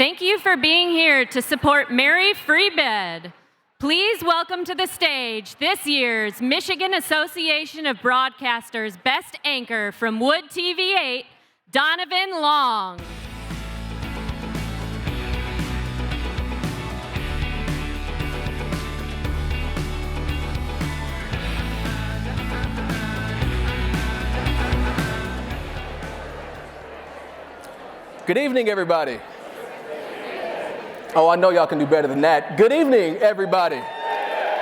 Thank you for being here to support Mary Free Bed. Please welcome to the stage this year's Michigan Association of Broadcasters Best Anchor from Wood TV8, Donovan Long. Good evening, everybody. Oh, I know y'all can do better than that. Good evening, everybody.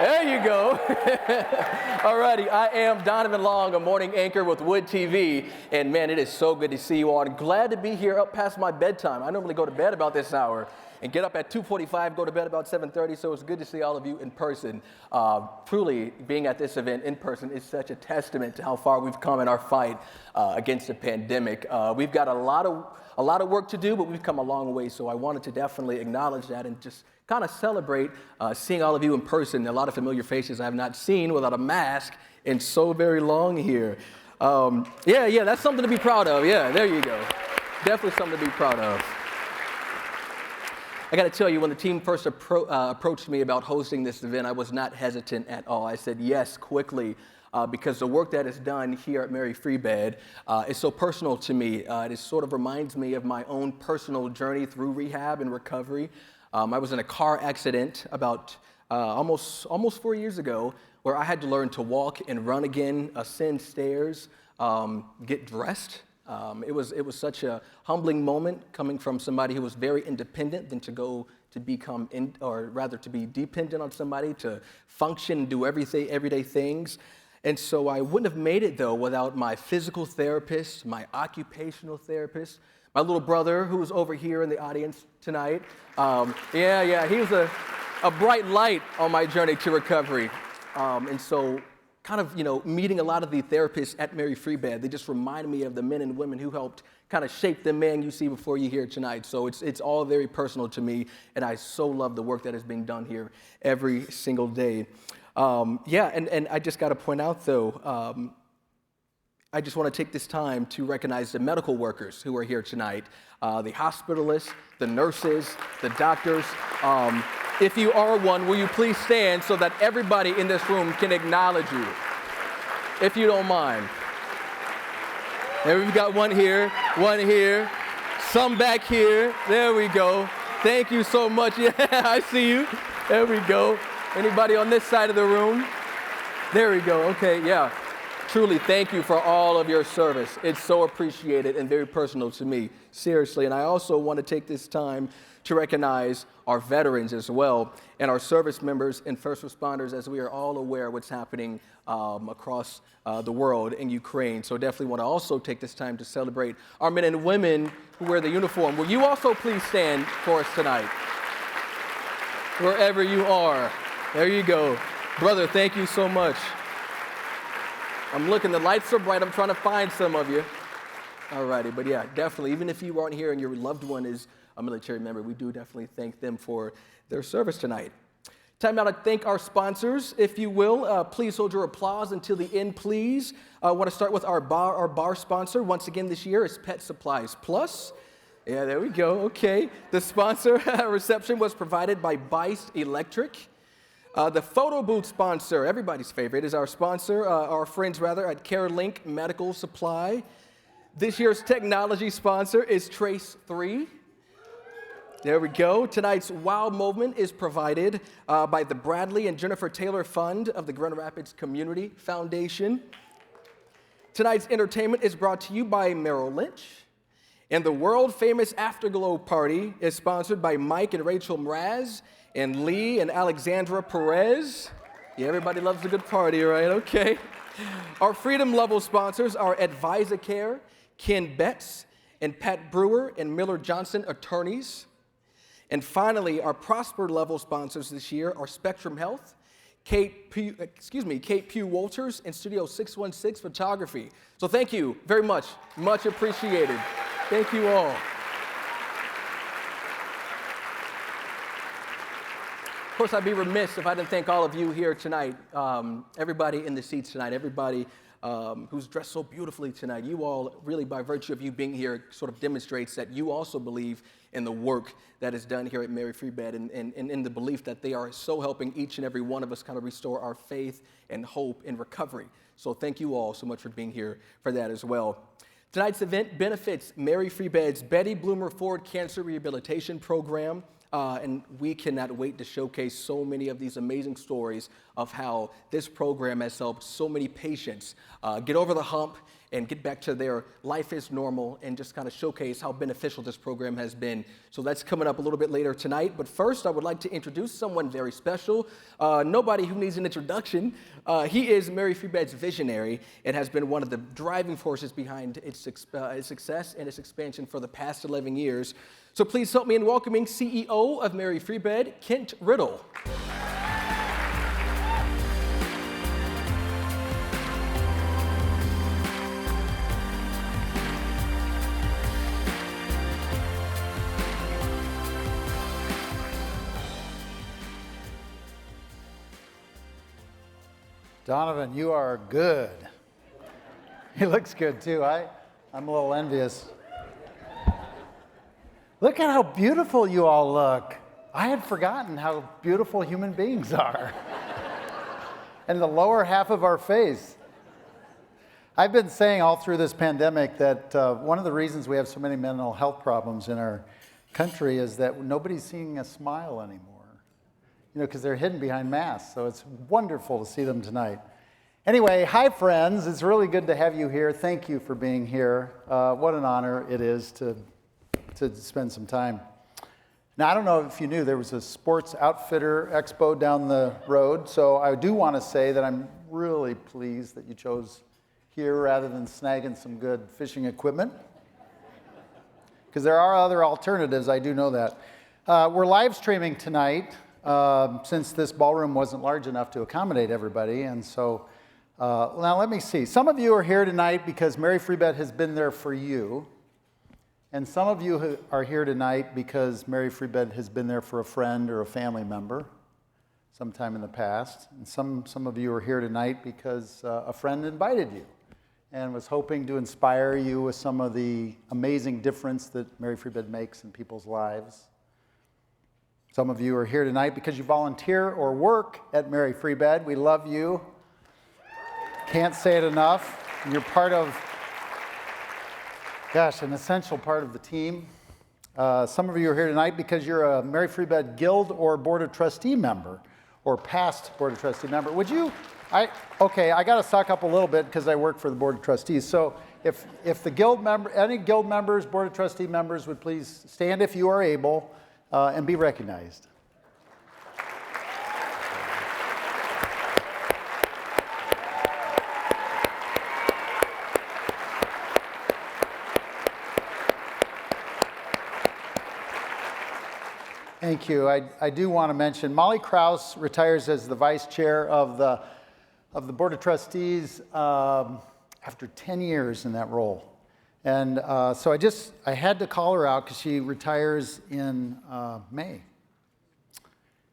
There you go. Alrighty, I am Donovan Long, a morning anchor with Wood TV, and man, it is so good to see you all. I'm glad to be here up past my bedtime. I normally go to bed about this hour and get up at 2:45, go to bed about 7:30, so it's good to see all of you in person. Truly, being at this event in person is such a testament to how far we've come in our fight against the pandemic. We've got a lot of work to do, but we've come a long way, so I wanted to definitely acknowledge that and just kind of celebrate seeing all of you in person. A lot of familiar faces I have not seen without a mask in so very long here. Yeah, that's something to be proud of. Yeah, there you go. Definitely something to be proud of. I got to tell you, when the team first approached me about hosting this event, I was not hesitant at all. I said yes quickly because the work that is done here at Mary Free Bed is so personal to me. It sort of reminds me of my own personal journey through rehab and recovery. I was in a car accident about almost 4 years ago where I had to learn to walk and run again, ascend stairs, get dressed. It was such a humbling moment coming from somebody who was very independent than to go to become, to be dependent on somebody to function and do everyday things. And so I wouldn't have made it, though, without my physical therapist, my occupational therapist, my little brother who's over here in the audience tonight. He was a bright light on my journey to recovery. And so kind of, meeting a lot of the therapists at Mary Free Bed, they just reminded me of the men and women who helped kind of shape the man you see before you here tonight. So it's all very personal to me, and I so love the work that is being done here every single day. And I just got to point out, though, I just want to take this time to recognize the medical workers who are here tonight, the hospitalists, the nurses, the doctors. If you are one, will you please stand so that everybody in this room can acknowledge you, if you don't mind. There we've got one here, some back here. There we go. Thank you so much. Yeah, I see you. There we go. Anybody on this side of the room? There we go. Okay, yeah. Truly, thank you for all of your service. It's so appreciated and very personal to me, seriously. And I also want to take this time to recognize our veterans as well, and our service members and first responders, as we are all aware of what's happening across the world in Ukraine. So definitely want to also take this time to celebrate our men and women who wear the uniform. Will you also please stand for us tonight? Wherever you are. There you go. Brother, thank you so much. I'm looking, the lights are bright. I'm trying to find some of you. All righty, but yeah, definitely, even if you aren't here and your loved one is a military member, we do definitely thank them for their service tonight. Time now to thank our sponsors, if you will. Please hold your applause until the end, please. I want to start with our bar sponsor. Once again this year is Pet Supplies Plus. Yeah, there we go. Okay. The sponsor reception was provided by Beist Electric. The photo booth sponsor, everybody's favorite, is our sponsor, our friends at CareLink Medical Supply. This year's technology sponsor is Trace 3. There we go. Tonight's WOW Movement is provided by the Bradley and Jennifer Taylor Fund of the Grand Rapids Community Foundation. Tonight's entertainment is brought to you by Merrill Lynch. And the world-famous Afterglow Party is sponsored by Mike and Rachel Mraz and Lee and Alexandra Perez. Yeah, everybody loves a good party, right? Okay. Our Freedom Level sponsors are AdvisaCare, Ken Betts, and Pat Brewer and Miller Johnson Attorneys. And finally, our Prosper Level sponsors this year are Spectrum Health, Kate Pugh Walters, and Studio 616 Photography. So thank you very much. Much appreciated. Thank you all. Of course, I'd be remiss if I didn't thank all of you here tonight, everybody in the seats tonight, everybody who's dressed so beautifully tonight. You all, really, by virtue of you being here, sort of demonstrates that you also believe in the work that is done here at Mary Free Bed, and in the belief that they are so helping each and every one of us kind of restore our faith and hope in recovery. So thank you all so much for being here for that as well. Tonight's event benefits Mary Free Bed's Betty Bloomer Ford Cancer Rehabilitation Program. And we cannot wait to showcase so many of these amazing stories of how this program has helped so many patients get over the hump and get back to their life as normal, and just kind of showcase how beneficial this program has been. So that's coming up a little bit later tonight. But first, I would like to introduce someone very special. Nobody who needs an introduction. He is Mary Free Bed's visionary and has been one of the driving forces behind its success and its expansion for the past 11 years. So please help me in welcoming CEO of Mary Free Bed, Kent Riddle. Donovan, you are good. He looks good too. I'm a little envious. Look at how beautiful you all look. I had forgotten how beautiful human beings are. And the lower half of our face. I've been saying all through this pandemic that one of the reasons we have so many mental health problems in our country is that nobody's seeing a smile anymore. You know, because they're hidden behind masks. So it's wonderful to see them tonight. Anyway, hi friends. It's really good to have you here. Thank you for being here. What an honor it is to spend some time. Now, I don't know if you knew, there was a sports outfitter expo down the road. So I do want to say that I'm really pleased that you chose here rather than snagging some good fishing equipment. Because there are other alternatives, I do know that. We're live streaming tonight. Since this ballroom wasn't large enough to accommodate everybody. And so, now let me see. Some of you are here tonight because Mary Free Bed has been there for you. And some of you are here tonight because Mary Free Bed has been there for a friend or a family member sometime in the past. And some of you are here tonight because a friend invited you and was hoping to inspire you with some of the amazing difference that Mary Free Bed makes in people's lives. Some of you are here tonight because you volunteer or work at Mary Free Bed. We love you. Can't say it enough. You're part of, an essential part of the team. Some of you are here tonight because you're a Mary Free Bed Guild or Board of Trustee member, or past Board of Trustee member. Would you, I got to suck up a little bit because I work for the Board of Trustees. So if the Guild member, any Guild members, Board of Trustee members would please stand if you are able. And be recognized. Thank you. I do want to mention Molly Krause retires as the vice chair of the Board of Trustees after 10 years in that role. And so I had to call her out because she retires in May.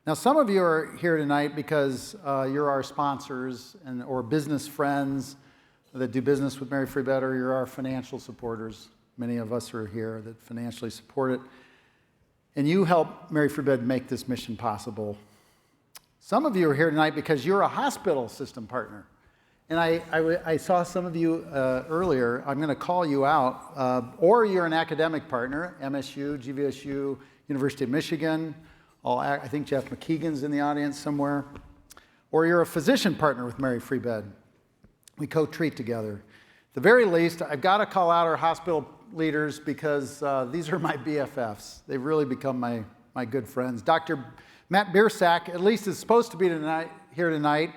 Now, some of you are here tonight because you're our sponsors or business friends that do business with Mary Free Bed, or you're our financial supporters. Many of us are here that financially support it. And you help Mary Free Bed make this mission possible. Some of you are here tonight because you're a hospital system partner. And I saw some of you earlier. I'm going to call you out. Or you're an academic partner, MSU, GVSU, University of Michigan. I think Jeff McKeegan's in the audience somewhere. Or you're a physician partner with Mary Free Bed. We co-treat together. At the very least, I've got to call out our hospital leaders because these are my BFFs. They've really become my good friends. Dr. Matt Biersack, at least, is supposed to be here tonight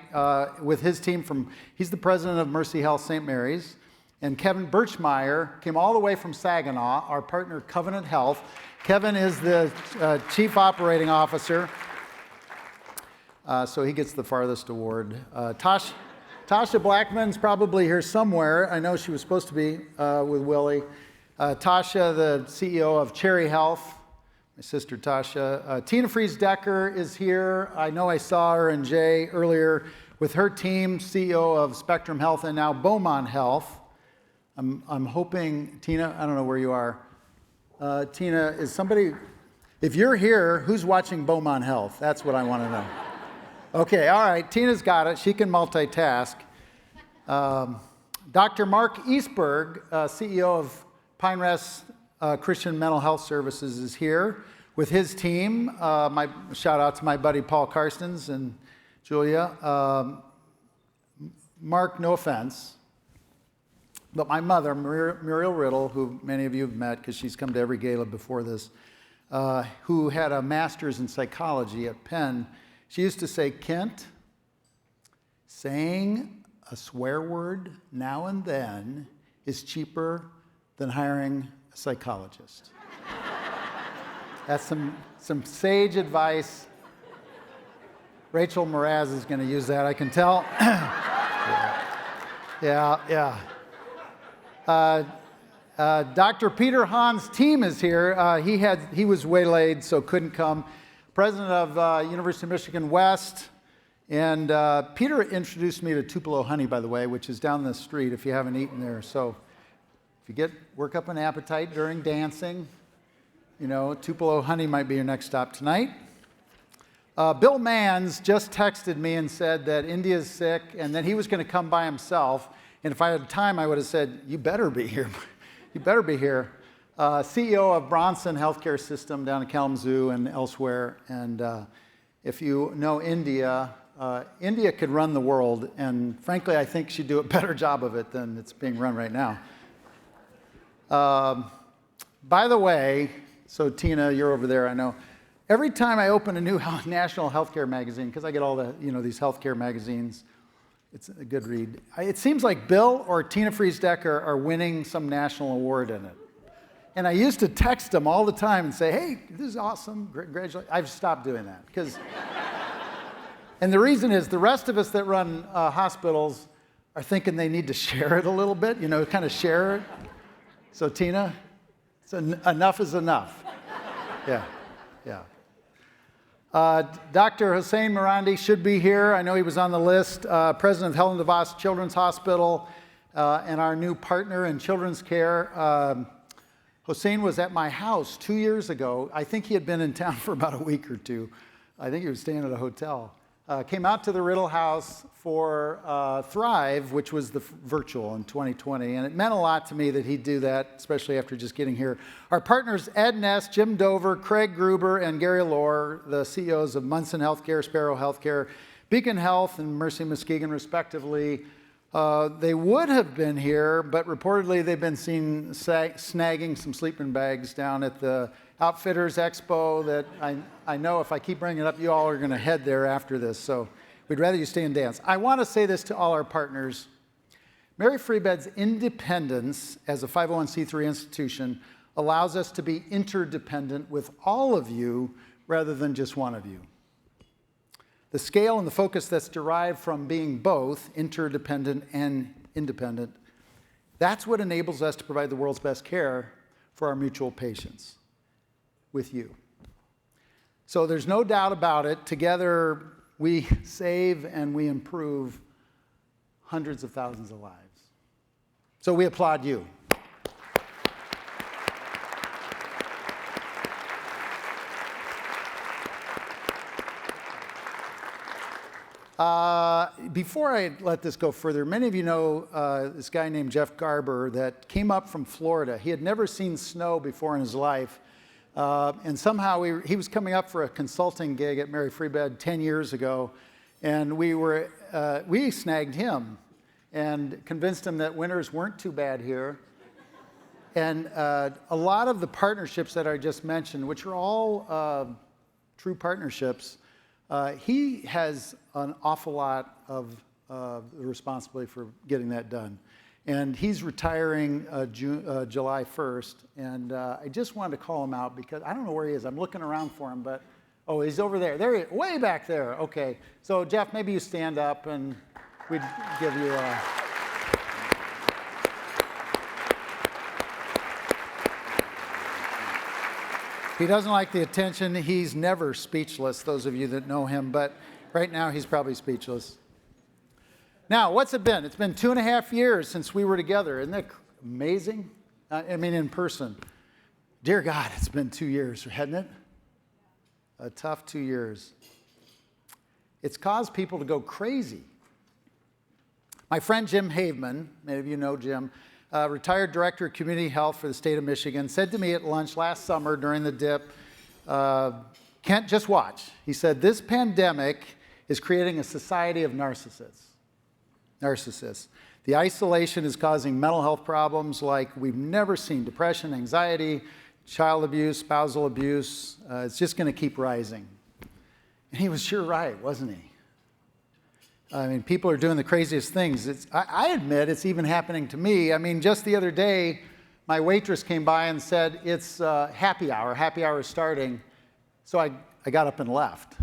with his team he's the president of Mercy Health St. Mary's. And Kevin Birchmeyer came all the way from Saginaw, our partner Covenant Health. Kevin is the chief operating officer, so he gets the farthest award. Tasha Blackman's probably here somewhere. I know she was supposed to be with Willie. Tasha, the CEO of Cherry Health. My sister Tasha. Tina Fries-Decker is here. I know I saw her and Jay earlier with her team, CEO of Spectrum Health and now Beaumont Health. I'm hoping, Tina, I don't know where you are. Tina, is somebody, if you're here, who's watching Beaumont Health? That's what I want to know. Okay, all right, Tina's got it. She can multitask. Dr. Mark Eastberg, CEO of Pine Rest Christian Mental Health Services, is here with his team. My shout out to my buddy Paul Karstens and Julia. Mark, no offense, but my mother, Muriel Riddle, who many of you have met because she's come to every gala before this, who had a master's in psychology at Penn, she used to say, Kent, saying a swear word now and then is cheaper than hiring a psychologist. That's some sage advice. Rachel Mraz is going to use that, I can tell. Yeah. Dr. Peter Hahn's team is here. He was waylaid, so couldn't come. President of University of Michigan West. And Peter introduced me to Tupelo Honey, by the way, which is down the street if you haven't eaten there. So if you work up an appetite during dancing, Tupelo Honey might be your next stop tonight. Bill Manns just texted me and said that India's sick and that he was going to come by himself. And if I had time, I would have said, you better be here. You better be here. CEO of Bronson Healthcare System down in Kalamazoo and elsewhere. And if you know India, India could run the world. And frankly, I think she'd do a better job of it than it's being run right now. By the way, so Tina, you're over there, I know. Every time I open a new national healthcare magazine, because I get all the, these healthcare magazines, it's a good read. It seems like Bill or Tina Fries-Decker are winning some national award in it. And I used to text them all the time and say, hey, this is awesome, congratulations. I've stopped doing that. And the reason is the rest of us that run hospitals are thinking they need to share it a little bit, kind of share it. So Tina, enough is enough. Yeah. Dr. Hussein Marandi should be here. I know he was on the list. President of Helen DeVos Children's Hospital and our new partner in children's care. Hussein was at my house 2 years ago. I think he had been in town for about a week or two. I think he was staying at a hotel. Came out to the Riddle House for Thrive, which was the virtual in 2020. And it meant a lot to me that he'd do that, especially after just getting here. Our partners, Ed Ness, Jim Dover, Craig Gruber, and Gary Lohr, the CEOs of Munson Healthcare, Sparrow Healthcare, Beacon Health, and Mercy Muskegon, respectively. They would have been here, but reportedly they've been seen snagging some sleeping bags down at the Outfitters Expo that I know if I keep bringing it up, you all are going to head there after this. So we'd rather you stay and dance. I want to say this to all our partners. Mary Free Bed's independence as a 501c3 institution allows us to be interdependent with all of you rather than just one of you. The scale and the focus that's derived from being both interdependent and independent, that's what enables us to provide the world's best care for our mutual patients with you. So there's no doubt about it. Together, we save and we improve hundreds of thousands of lives. So we applaud you. Before I let this go further, many of you know this guy named Jeff Garber that came up from Florida. He had never seen snow before in his life. And somehow he was coming up for a consulting gig at Mary Free Bed 10 years ago. And we snagged him and convinced him that winters weren't too bad here. And a lot of the partnerships that I just mentioned, which are all true partnerships, he has an awful lot of the responsibility for getting that done. And he's retiring July 1st. And I just wanted to call him out because I don't know where he is. I'm looking around for him, but, oh, he's over there. There he is, way back there. Okay. So, Jeff, maybe you stand up and we'd give you a... He doesn't like the attention. He's never speechless, those of you that know him, but right now he's probably speechless. Now, what's it been? It's been 2.5 years since we were together. Isn't that amazing? In person. Dear God, it's been 2 years, hasn't it? A tough 2 years. It's caused people to go crazy. My friend Jim Haveman, many of you know Jim, retired director of community health for the state of Michigan, said to me at lunch last summer during the dip, Kent, just watch. He said, this pandemic is creating a society of narcissists. The isolation is causing mental health problems like we've never seen: depression, anxiety, child abuse, spousal abuse. It's just going to keep rising. And he was sure right, wasn't he? I mean, people are doing the craziest things. I admit it's even happening to me. I mean, just the other day, my waitress came by and said, it's happy hour. Happy hour is starting. So I got up and left.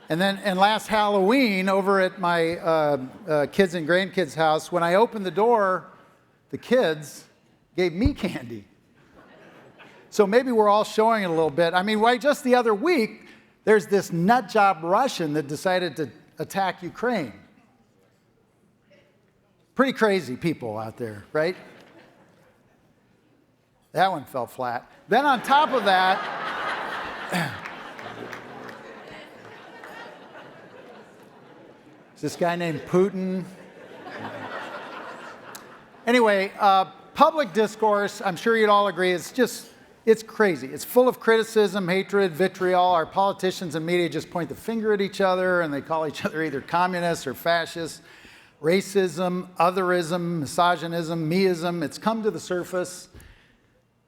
And last Halloween, over at my kids' and grandkids' house, when I opened the door, the kids gave me candy. So maybe we're all showing it a little bit. I mean, why just the other week, there's this nut job Russian that decided to attack Ukraine. Pretty crazy people out there, right? That one fell flat. Then on top of that, is this guy named Putin? Anyway, public discourse, I'm sure you'd all agree, it's crazy. It's full of criticism, hatred, vitriol. Our politicians and media just point the finger at each other, and they call each other either communists or fascists. Racism, otherism, misogynism, meism, it's come to the surface.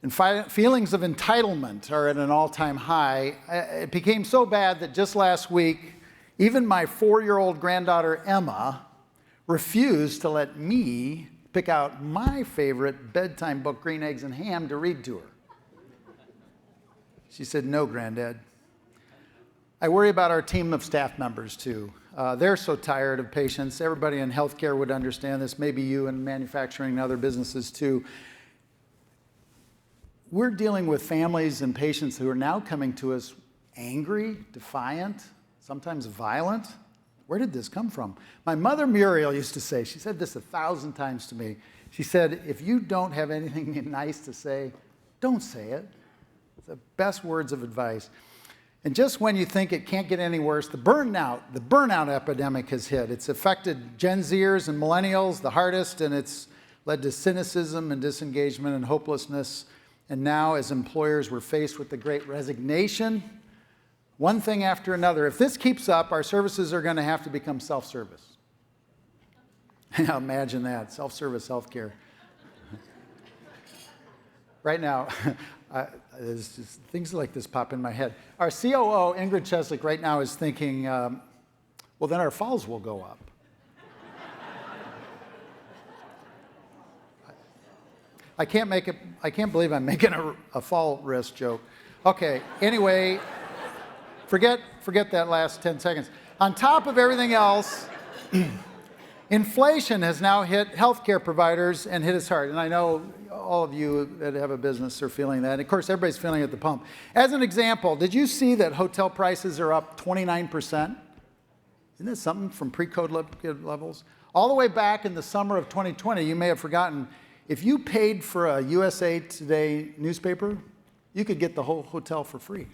And feelings of entitlement are at an all-time high. It became so bad that just last week, even my 4-year-old granddaughter, Emma, refused to let me pick out my favorite bedtime book, Green Eggs and Ham, to read to her. She said, no, Granddad. I worry about our team of staff members, too. They're so tired of patients. Everybody in healthcare would understand this, maybe you in manufacturing and other businesses, too. We're dealing with families and patients who are now coming to us angry, defiant, sometimes violent. Where did this come from? My mother Muriel used to say, she said this 1,000 times to me. She said, if you don't have anything nice to say, don't say it. It's the best words of advice. And just when you think it can't get any worse, the burnout epidemic has hit. It's affected Gen Zers and millennials the hardest, and it's led to cynicism and disengagement and hopelessness. And now, as employers, we're faced with the great resignation, one thing after another. If this keeps up, our services are going to have to become self-service. Imagine that, self-service healthcare. Right now, there's just things like this pop in my head. Our COO, Ingrid Cheslick, right now is thinking, well, then our falls will go up. I can't believe I'm making a fall risk joke. Okay, anyway, forget that last 10 seconds. On top of everything else, inflation has now hit healthcare providers and hit us hard. And I know all of you that have a business are feeling that. And of course, everybody's feeling it at the pump. As an example, did you see that hotel prices are up 29%? Isn't that something from pre-COVID levels? All the way back in the summer of 2020, you may have forgotten, if you paid for a USA Today newspaper, you could get the whole hotel for free.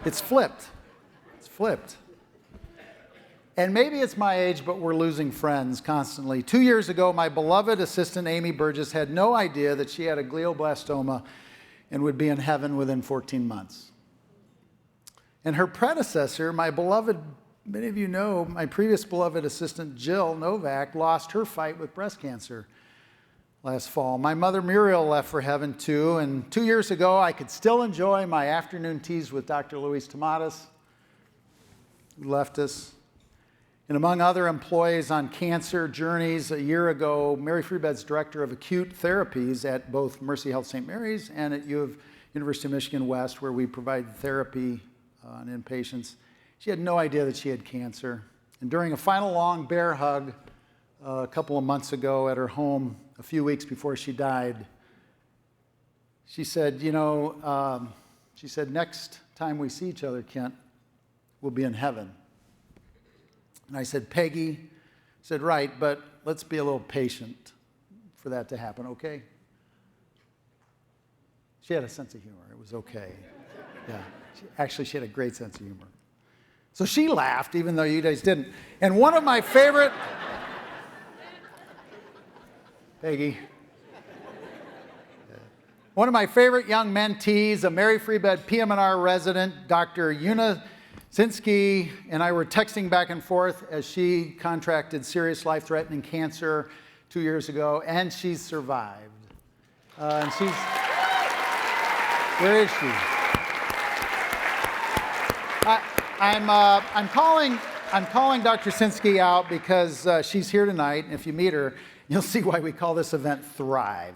It's flipped. It's flipped. And maybe it's my age, but we're losing friends constantly. 2 years ago, my beloved assistant, Amy Burgess, had no idea that she had a glioblastoma and would be in heaven within 14 months. And her predecessor, my beloved, many of you know, my previous beloved assistant, Jill Novak, lost her fight with breast cancer last fall. My mother Muriel left for heaven too, and 2 years ago I could still enjoy my afternoon teas with Dr. Luis Tomatis, who left us. And among other employees on cancer journeys, a year ago, Mary Freebed's director of acute therapies at both Mercy Health St. Mary's and at University of Michigan West, where we provide therapy on inpatients. She had no idea that she had cancer. And during a final long bear hug a couple of months ago at her home, a few weeks before she died, she said, next time we see each other, Kent, we'll be in heaven. And I said, Peggy, I said, right, but let's be a little patient for that to happen, okay? She had a sense of humor. It was okay. Yeah. She had a great sense of humor. So she laughed, even though you guys didn't. And one of my favorite, Peggy, one of my favorite young mentees, a Mary Free Bed PM&R resident, Dr. Una Sinsky, and I were texting back and forth as she contracted serious life-threatening cancer 2 years ago, and she's survived. And she's, where is she? I'm calling Dr. Sinsky out because she's here tonight, and if you meet her, you'll see why we call this event Thrive.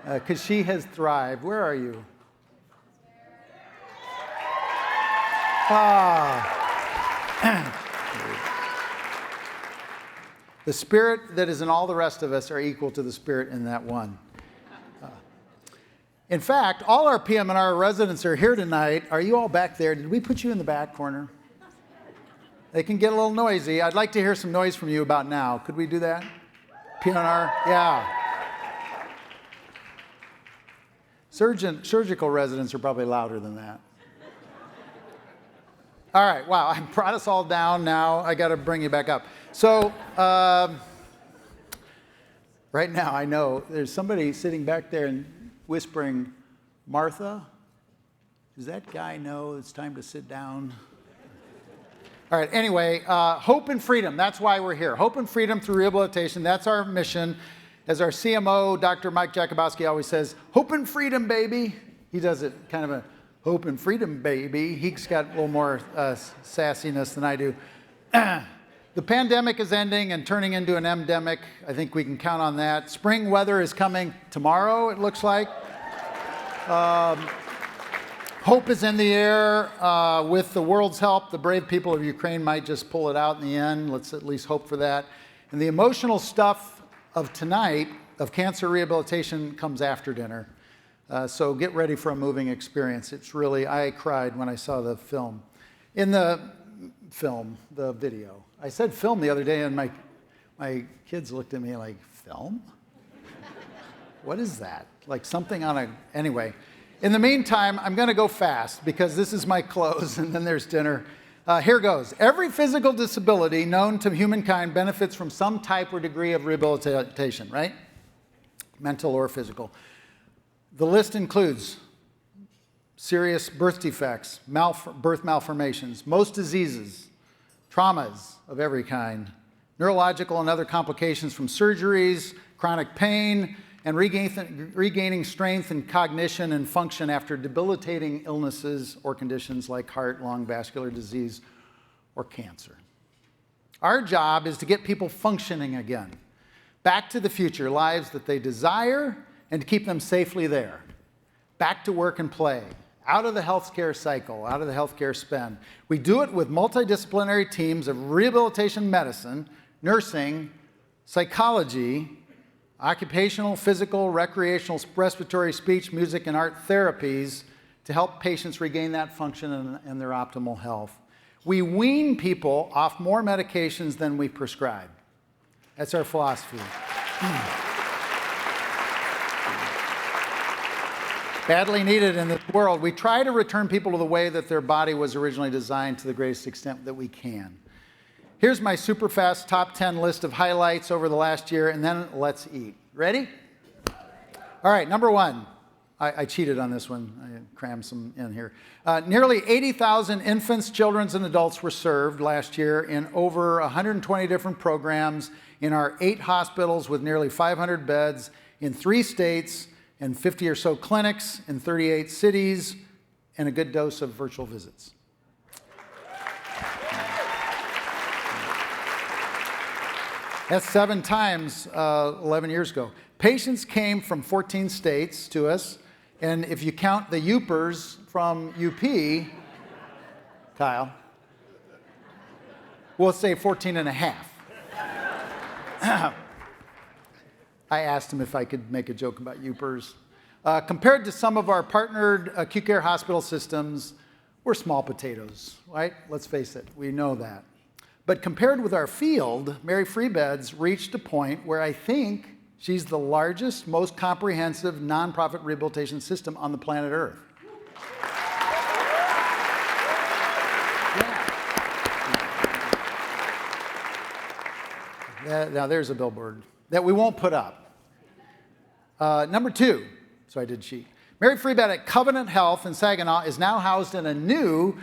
Because she has thrived. Where are you? The spirit that is in all the rest of us are equal to the spirit in that one. In fact, all our PM&R residents are here tonight. Are you all back there? Did we put you in the back corner? They can get a little noisy. I'd like to hear some noise from you about now. Could we do that? PM&R? Yeah. Surgical residents are probably louder than that. All right, wow, I brought us all down now. I got to bring you back up. So, right now, I know there's somebody sitting back there and whispering, Martha, does that guy know it's time to sit down? All right, anyway, hope and freedom, that's why we're here. Hope and freedom through rehabilitation, that's our mission. As our CMO, Dr. Mike Jakubowski, always says, hope and freedom, baby. He does it kind of a hope and freedom, baby. He's got a little more sassiness than I do. The pandemic is ending and turning into an endemic. I think we can count on that. Spring weather is coming tomorrow, it looks like. Hope is in the air. With the world's help, the brave people of Ukraine might just pull it out in the end. Let's at least hope for that. And the emotional stuff of tonight, of cancer rehabilitation, comes after dinner. So get ready for a moving experience. It's really, I cried when I saw the film. In the film, the video. I said film the other day, and my kids looked at me like, film? What is that? Like something on a, anyway. In the meantime, I'm going to go fast because this is my close, and then there's dinner. Here goes. Every physical disability known to humankind benefits from some type or degree of rehabilitation, right? Mental or physical. The list includes serious birth defects, birth malformations, most diseases, traumas of every kind, neurological and other complications from surgeries, chronic pain, and regaining strength and cognition and function after debilitating illnesses or conditions like heart, lung, vascular disease, or cancer. Our job is to get people functioning again, back to the future, lives that they desire, and to keep them safely there, back to work and play, out of the healthcare cycle, out of the healthcare spend. We do it with multidisciplinary teams of rehabilitation medicine, nursing, psychology, occupational, physical, recreational, respiratory, speech, music, and art therapies to help patients regain that function and their optimal health. We wean people off more medications than we prescribe. That's our philosophy. Badly needed in this world. We try to return people to the way that their body was originally designed to the greatest extent that we can. Here's my super fast top 10 list of highlights over the last year, and then let's eat. Ready? All right, number one. I cheated on this one. I crammed some in here. Nearly 80,000 infants, children, and adults were served last year in over 120 different programs in our 8 hospitals with nearly 500 beds in 3 states and 50 or so clinics in 38 cities and a good dose of virtual visits. That's 7 times 11 years ago. Patients came from 14 states to us, and if you count the Youpers from UP, Kyle, we'll say 14 and a half. I asked him if I could make a joke about Youpers. Compared to some of our partnered acute care hospital systems, we're small potatoes, right? Let's face it, we know that. But compared with our field, Mary Free Bed's reached a point where I think she's the largest, most comprehensive nonprofit rehabilitation system on the planet Earth. Yeah. Now there's a billboard that we won't put up. Number 2, so I did cheat. Mary Free Bed at Covenant Health in Saginaw is now housed in a new,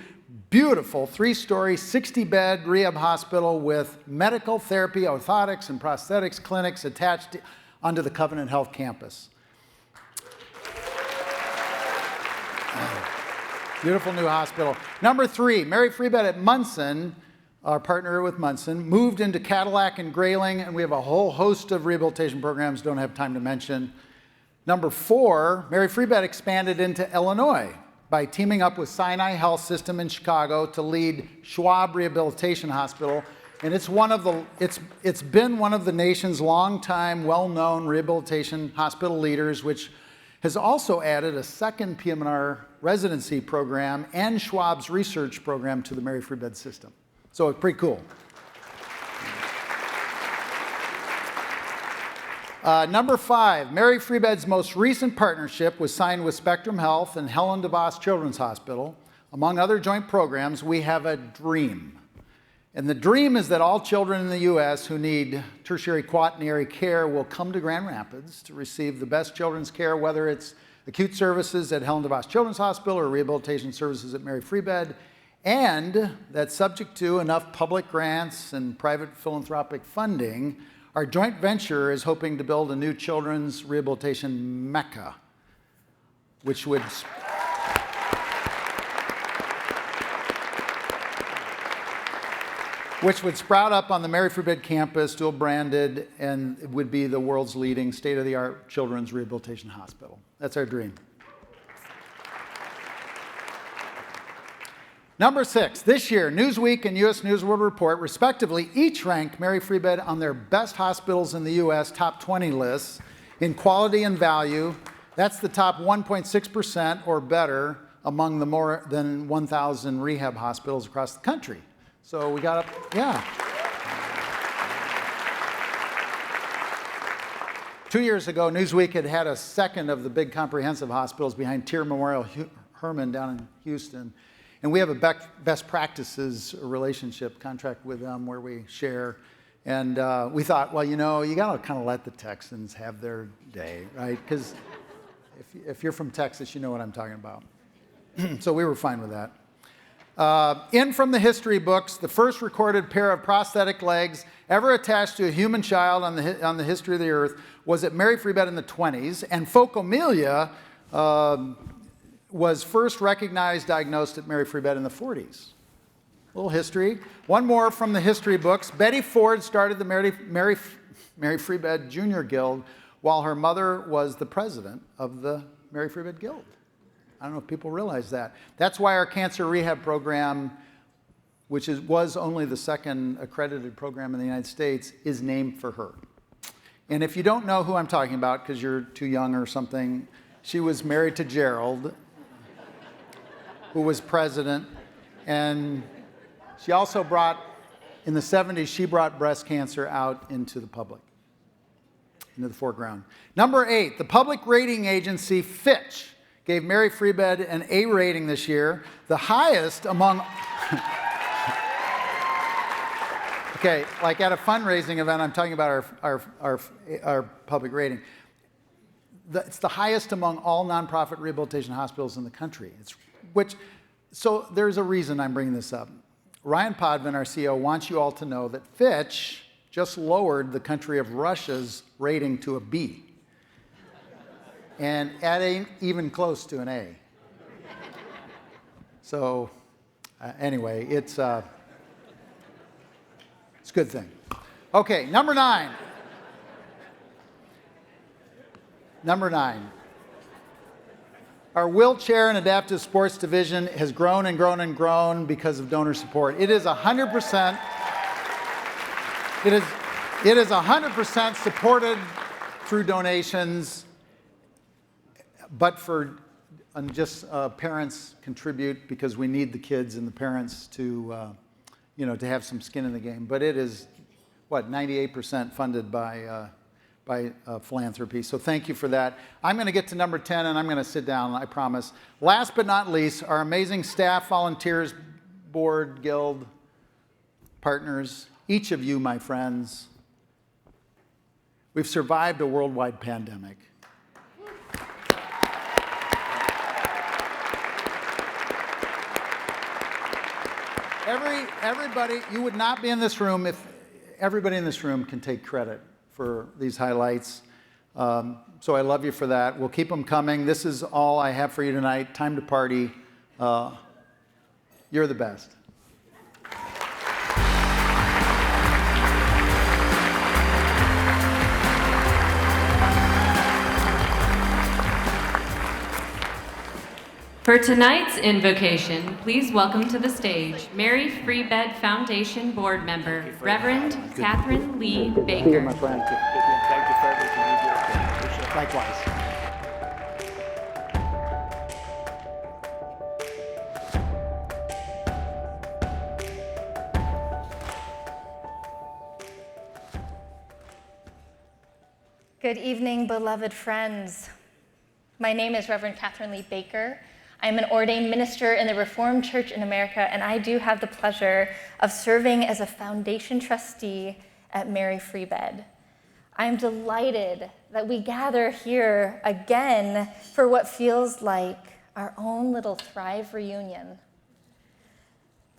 beautiful 3-story, 60-bed rehab hospital with medical therapy, orthotics, and prosthetics clinics attached onto the Covenant Health campus. Beautiful new hospital. Number 3, Mary Free Bed at Munson, our partner with Munson, moved into Cadillac and Grayling, and we have a whole host of rehabilitation programs, don't have time to mention. Number 4, Mary Free Bed expanded into Illinois by teaming up with Sinai Health System in Chicago to lead Schwab Rehabilitation Hospital. And it's been one of the nation's longtime, well-known rehabilitation hospital leaders, which has also added a second PM&R residency program and Schwab's research program to the Mary Free Bed system. So it's pretty cool. Number 5, Mary Free Bed's most recent partnership was signed with Spectrum Health and Helen DeVos Children's Hospital. Among other joint programs, we have a dream. And the dream is that all children in the U.S. who need tertiary quaternary care will come to Grand Rapids to receive the best children's care, whether it's acute services at Helen DeVos Children's Hospital or rehabilitation services at Mary Free Bed, and that subject to enough public grants and private philanthropic funding, our joint venture is hoping to build a new children's rehabilitation mecca, which would sprout up on the Mary Free Bed campus, dual branded, and it would be the world's leading state-of-the-art children's rehabilitation hospital. That's our dream. Number 6, this year, Newsweek and U.S. News World Report, respectively, each ranked Mary Free Bed on their best hospitals in the U.S. top 20 lists in quality and value. That's the top 1.6% or better among the more than 1,000 rehab hospitals across the country. So we got up, yeah. 2 years ago, Newsweek had a second of the big comprehensive hospitals behind Tier Memorial Hermann down in Houston. And we have a best practices relationship contract with them where we share. And we thought, well, you know, you got to kind of let the Texans have their day, right? Because if you're from Texas, you know what I'm talking about. So we were fine with that. In from the history books, the first recorded pair of prosthetic legs ever attached to a human child on the history of the earth was at Mary Free Bed in the 20s, and phocomelia was first recognized, diagnosed at Mary Free Bed in the 40s. A little history. One more from the history books. Betty Ford started the Mary Free Bed Junior Guild while her mother was the president of the Mary Free Bed Guild. I don't know if people realize that. That's why our cancer rehab program, which was only the second accredited program in the United States, is named for her. And if you don't know who I'm talking about because you're too young or something, she was married to Gerald, who was president, and she also brought, in the 70s, she brought breast cancer out into the public, into the foreground. Number 8, the public rating agency Fitch gave Mary Free Bed an A rating this year, the highest among, okay, like at a fundraising event, I'm talking about our public rating. It's the highest among all nonprofit rehabilitation hospitals in the country. So there's a reason I'm bringing this up. Ryan Podvin, our CEO, wants you all to know that Fitch just lowered the country of Russia's rating to a B. And ain't even close to an A. So anyway, it's a good thing. Okay, number 9. Number 9. Our wheelchair and adaptive sports division has grown and grown and grown because of donor support. It is 100%. It is 100% supported through donations, but parents contribute because we need the kids and the parents to, to have some skin in the game. But it is, 98% funded by philanthropy. So thank you for that. I'm going to get to number 10, and I'm going to sit down, I promise. Last but not least, our amazing staff, volunteers, board, guild, partners, each of you, my friends. We've survived a worldwide pandemic. Everybody, you would not be in this room if everybody in this room can take credit for these highlights. So I love you for that. We'll keep them coming. This is all I have for you tonight. Time to party. You're the best. For tonight's invocation, please welcome to the stage Mary Free Bed Foundation Board Member, Reverend Catherine Lee Baker. My friend. Thank you for everything you do. Likewise. Good evening, beloved friends. My name is Reverend Catherine Lee Baker. I'm an ordained minister in the Reformed Church in America, and I do have the pleasure of serving as a foundation trustee at Mary Free Bed. I'm delighted that we gather here again for what feels like our own little Thrive reunion.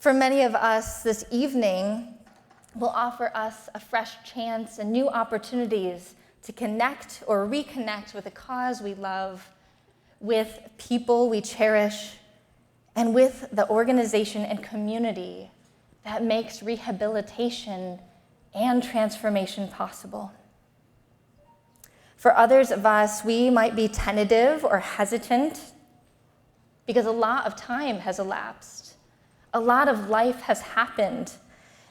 For many of us, this evening will offer us a fresh chance and new opportunities to connect or reconnect with a cause we love, with people we cherish, and with the organization and community that makes rehabilitation and transformation possible. For others of us, we might be tentative or hesitant because a lot of time has elapsed. A lot of life has happened,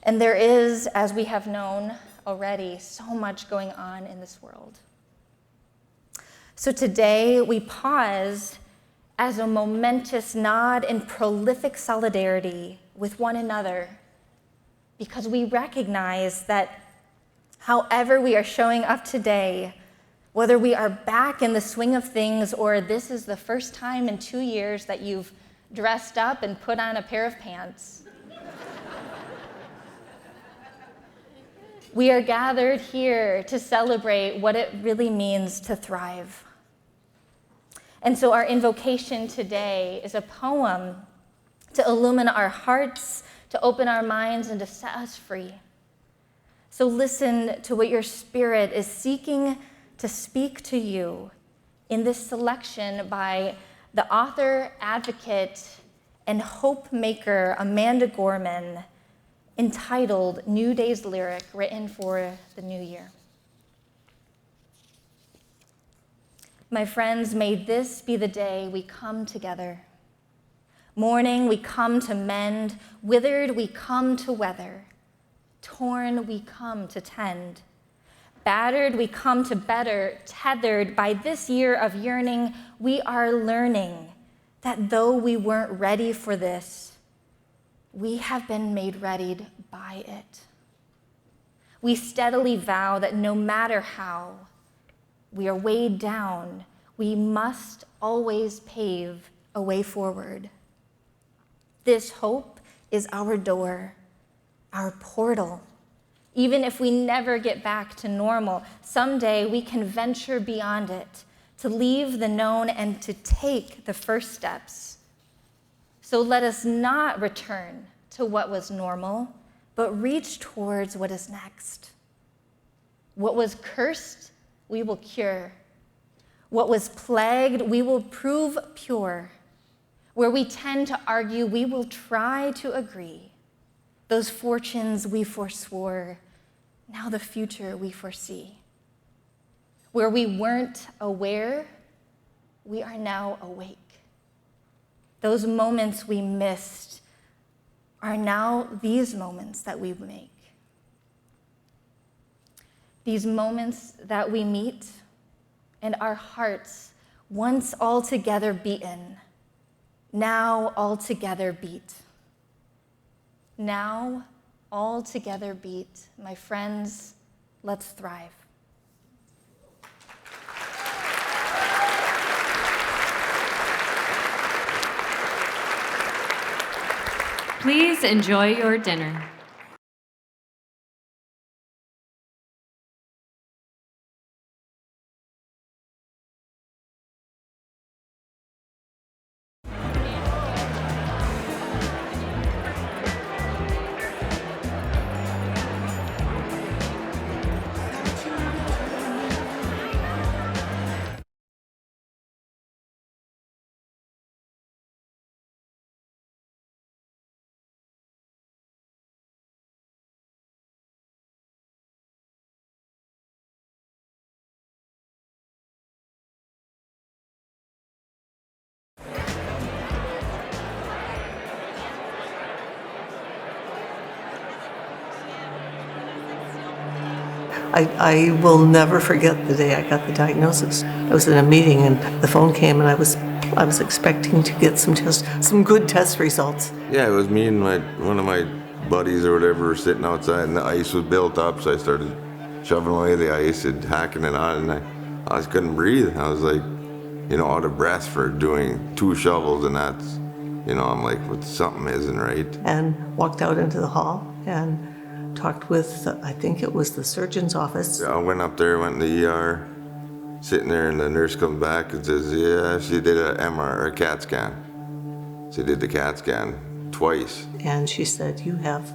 and there is, as we have known already, so much going on in this world. So today, we pause as a momentous nod in prolific solidarity with one another, because we recognize that however we are showing up today, whether we are back in the swing of things or this is the first time in 2 years that you've dressed up and put on a pair of pants, we are gathered here to celebrate what it really means to thrive. And so our invocation today is a poem to illumine our hearts, to open our minds, and to set us free. So listen to what your spirit is seeking to speak to you in this selection by the author, advocate, and hope maker Amanda Gorman, entitled New Day's Lyric, written for the new year. My friends, may this be the day we come together. Mourning, we come to mend. Withered, we come to weather. Torn, we come to tend. Battered, we come to better. Tethered by this year of yearning, we are learning that though we weren't ready for this, we have been made ready by it. We steadily vow that no matter how we are weighed down, we must always pave a way forward. This hope is our door, our portal. Even if we never get back to normal, someday we can venture beyond it, to leave the known and to take the first steps. So let us not return to what was normal, but reach towards what is next. What was cursed, we will cure. What was plagued, we will prove pure. Where we tend to argue, we will try to agree. Those fortunes we forswore, now the future we foresee. Where we weren't aware, we are now awake. Those moments we missed are now these moments that we make. These moments that we meet and our hearts, once altogether beaten, now altogether beat. Now all together beat. My friends, let's thrive. Please enjoy your dinner. I will never forget the day I got the diagnosis. I was in a meeting and the phone came and I was expecting to get some good test results. Yeah, it was me and one of my buddies or whatever were sitting outside and the ice was built up, so I started shoving away the ice and hacking it on, and I just couldn't breathe. I was like, out of breath for doing 2 shovels, and that's, I'm like, well, something isn't right. And walked out into the hall and talked with, I think it was the surgeon's office. I went up there, went in the ER, sitting there, and the nurse comes back and says, yeah, she did a MR, or a CAT scan. She did the CAT scan twice. And she said, you have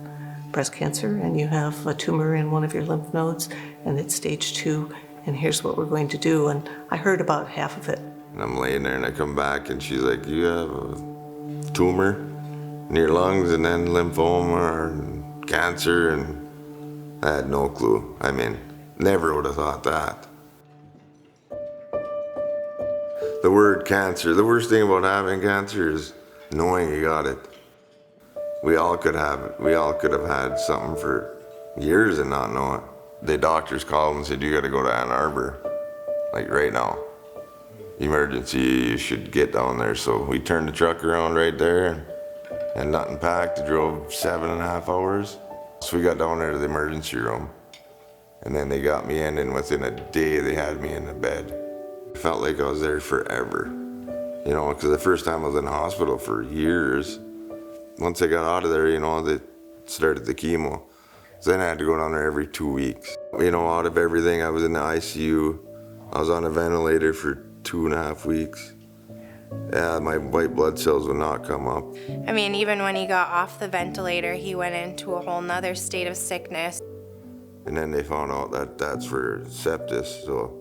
breast cancer and you have a tumor in one of your lymph nodes and it's stage 2 and here's what we're going to do. And I heard about half of it. And I'm laying there and I come back and she's like, you have a tumor in your lungs and then lymphoma and cancer, and I had no clue. I mean, never would have thought that. The word cancer, the worst thing about having cancer is knowing you got it. We all could have it. We all could have had something for years and not know it. The doctors called and said, you gotta go to Ann Arbor, like right now. Emergency, you should get down there. So we turned the truck around right there and nothing packed. Drove 7.5 hours. So we got down there to the emergency room and then they got me in, and within a day they had me in the bed. It felt like I was there forever, because the first time I was in the hospital for years. Once I got out of there, they started the chemo. So then I had to go down there every 2 weeks. Out of everything, I was in the ICU. I was on a ventilator for 2.5 weeks. Yeah, my white blood cells would not come up. I mean, even when he got off the ventilator, he went into a whole nother state of sickness. And then they found out that that's for sepsis, so.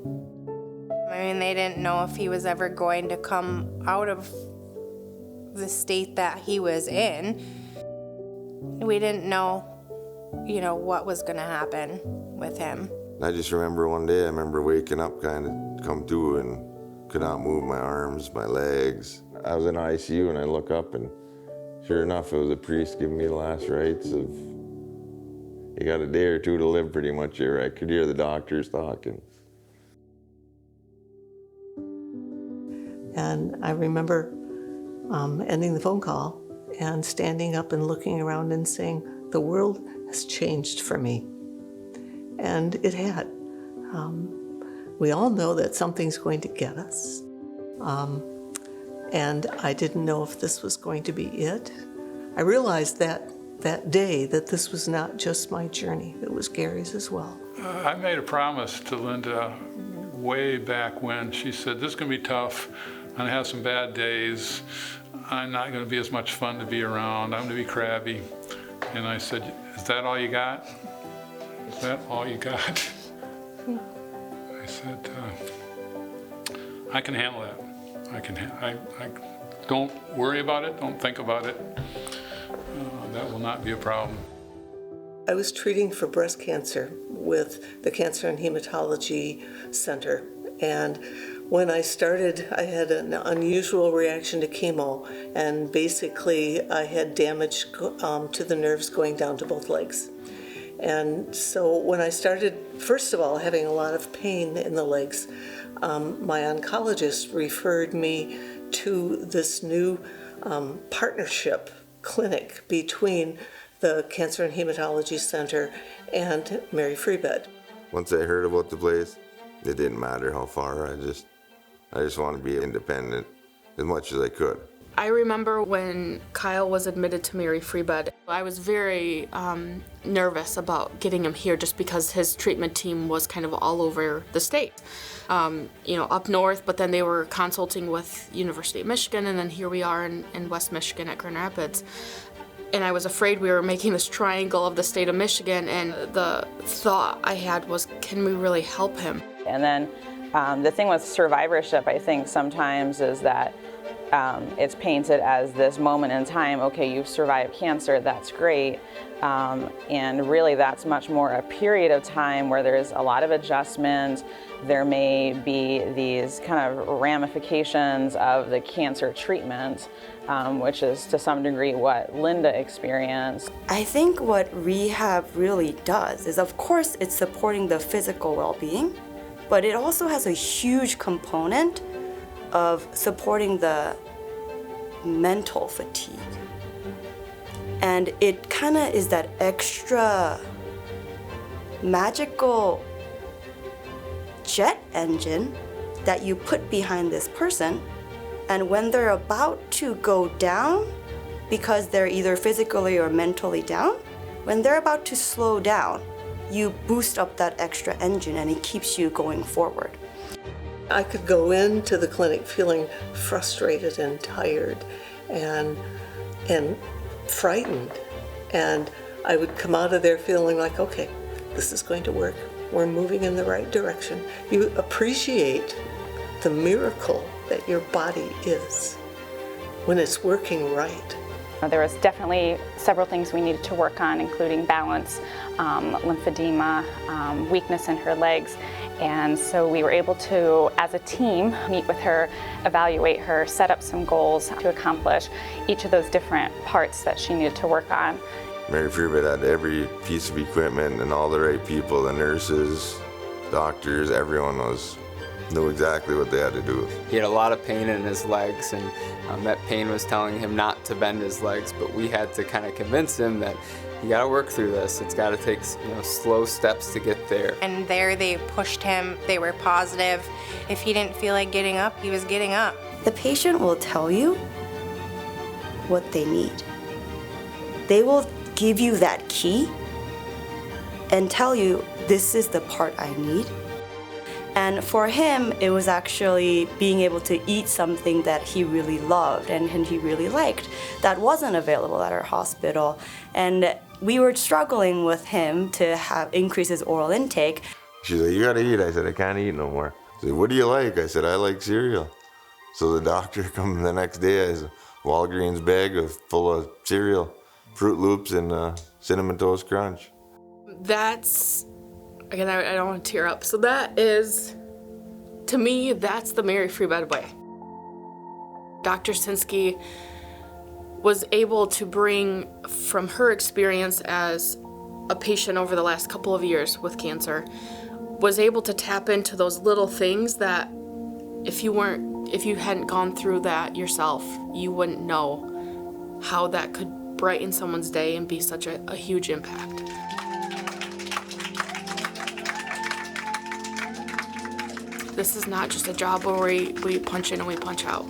I mean, they didn't know if he was ever going to come out of the state that he was in. We didn't know, what was gonna happen with him. I just remember one day, I remember waking up kind of come to and could not move my arms, my legs. I was in ICU and I look up and sure enough, it was a priest giving me the last rites of, you got a day or two to live pretty much here. I could hear the doctors talking. And I remember ending the phone call and standing up and looking around and saying, the world has changed for me. And it had. We all know that something's going to get us. And I didn't know if this was going to be it. I realized that day that this was not just my journey, it was Gary's as well. I made a promise to Linda way back when. She said, this is going to be tough. I'm going to have some bad days. I'm not going to be as much fun to be around. I'm going to be crabby. And I said, is that all you got? Is that all you got? I said, I can handle that. I don't worry about it. Don't think about it. That will not be a problem. I was treating for breast cancer with the Cancer and Hematology Center. And when I started, I had an unusual reaction to chemo. And basically, I had damage to the nerves going down to both legs. And so when I started, first of all, having a lot of pain in the legs, my oncologist referred me to this new partnership clinic between the Cancer and Hematology Center, and Mary Free Bed. Once I heard about the place, it didn't matter how far. I just wanted to be independent as much as I could. I remember when Kyle was admitted to Mary Free Bed, I was very nervous about getting him here just because his treatment team was kind of all over the state. Up north, but then they were consulting with University of Michigan, and then here we are in West Michigan at Grand Rapids. And I was afraid we were making this triangle of the state of Michigan, and the thought I had was, can we really help him? And then the thing with survivorship, I think sometimes is that it's painted as this moment in time, okay, you've survived cancer, that's great. And really that's much more a period of time where there's a lot of adjustment. There may be these kind of ramifications of the cancer treatment, which is to some degree what Linda experienced. I think what rehab really does is, of course, it's supporting the physical well-being, but it also has a huge component of supporting the mental fatigue. And it kind of is that extra magical jet engine that you put behind this person, and when they're about to go down, because they're either physically or mentally down, when they're about to slow down, you boost up that extra engine and it keeps you going forward. I could go into the clinic feeling frustrated and tired and frightened, and I would come out of there feeling like, okay, this is going to work. We're moving in the right direction. You appreciate the miracle that your body is when it's working right. There was definitely several things we needed to work on, including balance, lymphedema, weakness in her legs. And so we were able to, as a team, meet with her, evaluate her, set up some goals to accomplish each of those different parts that she needed to work on. Mary Free Bed had every piece of equipment and all the right people, the nurses, doctors, everyone knew exactly what they had to do. He had a lot of pain in his legs, and that pain was telling him not to bend his legs, but we had to kind of convince him that you gotta work through this. It's gotta take slow steps to get there. And there they pushed him, they were positive. If he didn't feel like getting up, he was getting up. The patient will tell you what they need. They will give you that key and tell you, this is the part I need. And for him, it was actually being able to eat something that he really loved and he really liked that wasn't available at our hospital. And we were struggling with him to increase his oral intake. She's like, you gotta eat. I said, I can't eat no more. She said, what do you like? I said, I like cereal. So the doctor come the next day, has a Walgreens bag full of cereal, Fruit Loops and Cinnamon Toast Crunch. That's, again, I don't want to tear up. So that is, to me, that's the Mary Free Bed way. Dr. Sinsky was able to bring from her experience as a patient over the last couple of years with cancer, was able to tap into those little things that if you hadn't gone through that yourself, you wouldn't know how that could brighten someone's day and be such a huge impact. This is not just a job where we punch in and we punch out.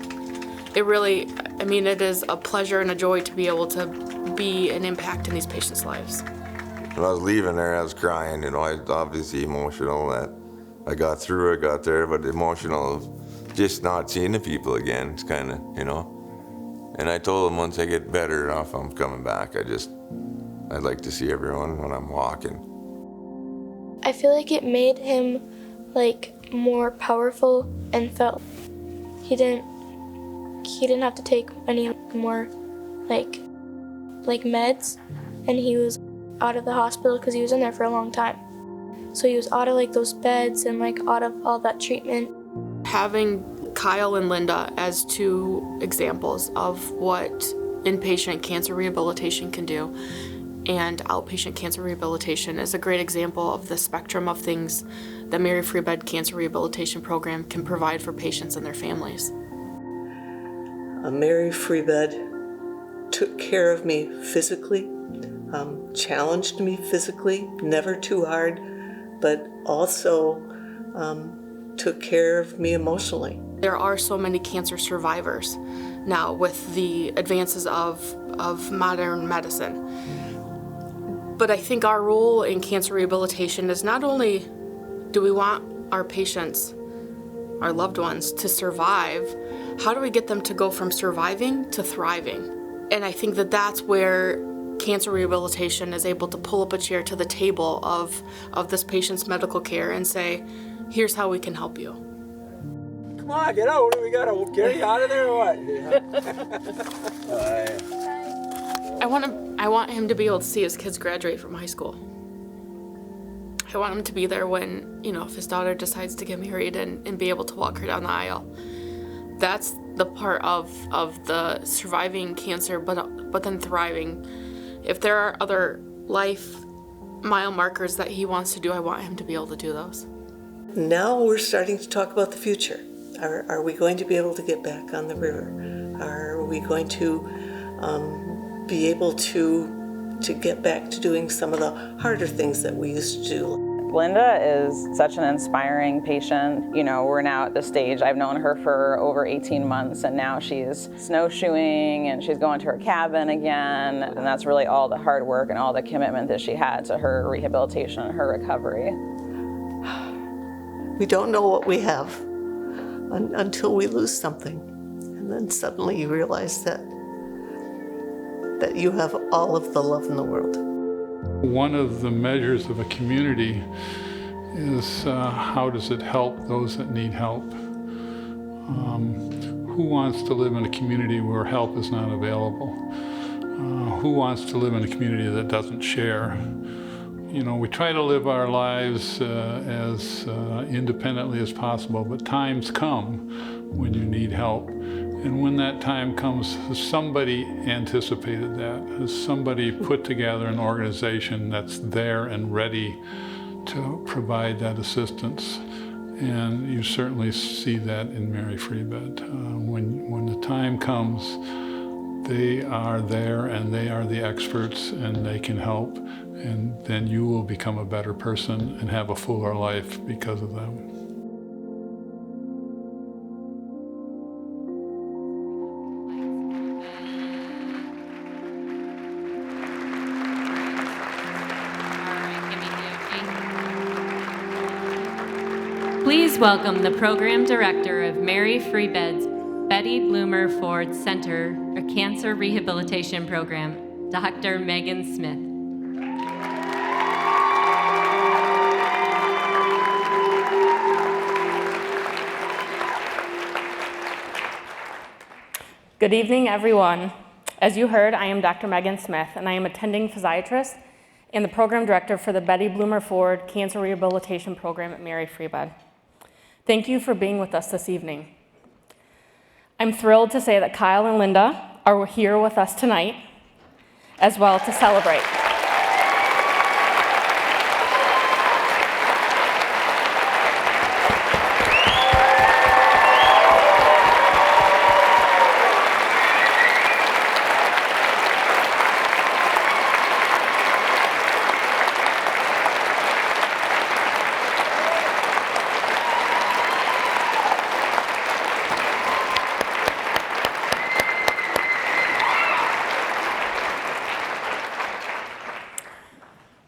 It really, it is a pleasure and a joy to be able to be an impact in these patients' lives. When I was leaving there, I was crying. I was obviously emotional that I got through, I got there, but emotional of just not seeing the people again. It's kind of, And I told them once I get better enough, I'm coming back. I'd like to see everyone when I'm walking. I feel like it made him more powerful and felt he didn't have to take any more meds, and he was out of the hospital because he was in there for a long time. So he was out of those beds and out of all that treatment. Having Kyle and Linda as two examples of what inpatient cancer rehabilitation can do and outpatient cancer rehabilitation is a great example of the spectrum of things that Mary Free Bed Cancer Rehabilitation Program can provide for patients and their families. Mary Free Bed took care of me physically, challenged me physically, never too hard, but also took care of me emotionally. There are so many cancer survivors now with the advances of modern medicine. But I think our role in cancer rehabilitation is not only do we want our patients, our loved ones, to survive, how do we get them to go from surviving to thriving? And I think that that's where cancer rehabilitation is able to pull up a chair to the table of this patient's medical care and say, here's how we can help you. Come on, get out. What do we got to carry you out of there or what? I want him to be able to see his kids graduate from high school. I want him to be there when, if his daughter decides to get married and be able to walk her down the aisle. That's the part of the surviving cancer, but then thriving. If there are other life mile markers that he wants to do, I want him to be able to do those. Now we're starting to talk about the future. Are we going to be able to get back on the river? Are we going to be able to get back to doing some of the harder things that we used to do? Linda is such an inspiring patient. We're now at the stage, I've known her for over 18 months, and now she's snowshoeing and she's going to her cabin again. And that's really all the hard work and all the commitment that she had to her rehabilitation and her recovery. We don't know what we have until we lose something. And then suddenly you realize that you have all of the love in the world. One of the measures of a community is how does it help those that need help? Who wants to live in a community where help is not available? Who wants to live in a community that doesn't share? We try to live our lives as independently as possible, but times come when you need help. And when that time comes, has somebody anticipated that? Has somebody put together an organization that's there and ready to provide that assistance? And you certainly see that in Mary Free Bed. When the time comes, they are there and they are the experts and they can help. And then you will become a better person and have a fuller life because of them. Please welcome the program director of Mary Free Bed's Betty Bloomer Ford Center for Cancer Rehabilitation Program, Dr. Megan Smith. Good evening, everyone. As you heard, I am Dr. Megan Smith, and I am attending physiatrist and the program director for the Betty Bloomer Ford Cancer Rehabilitation Program at Mary Free Bed. Thank you for being with us this evening. I'm thrilled to say that Kyle and Linda are here with us tonight as well to celebrate.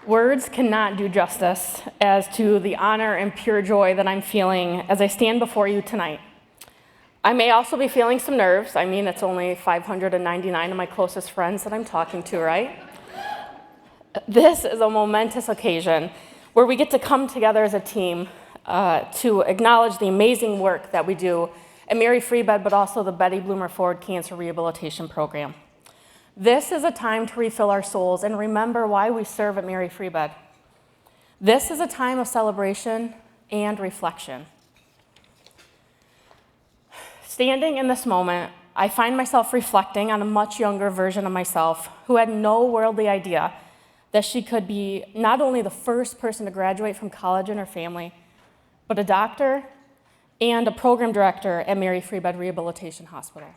Words cannot do justice as to the honor and pure joy that I'm feeling as I stand before you tonight. I may also be feeling some nerves. I mean, it's only 599 of my closest friends that I'm talking to, right? This is a momentous occasion where we get to come together as a team to acknowledge the amazing work that we do at Mary Free Bed, but also the Betty Bloomer Ford Cancer Rehabilitation Program. This is a time to refill our souls and remember why we serve at Mary Free Bed. This is a time of celebration and reflection. Standing in this moment, I find myself reflecting on a much younger version of myself who had no worldly idea that she could be not only the first person to graduate from college in her family, but a doctor and a program director at Mary Free Bed Rehabilitation Hospital.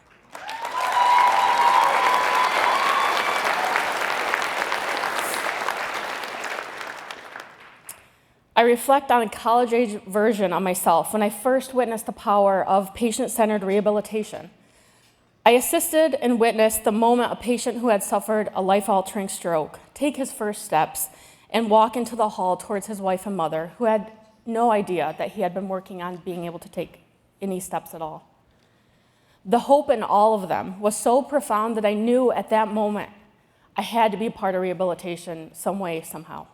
I reflect on a college-age version of myself when I first witnessed the power of patient-centered rehabilitation. I assisted and witnessed the moment a patient who had suffered a life-altering stroke take his first steps and walk into the hall towards his wife and mother, who had no idea that he had been working on being able to take any steps at all. The hope in all of them was so profound that I knew at that moment I had to be part of rehabilitation some way, somehow.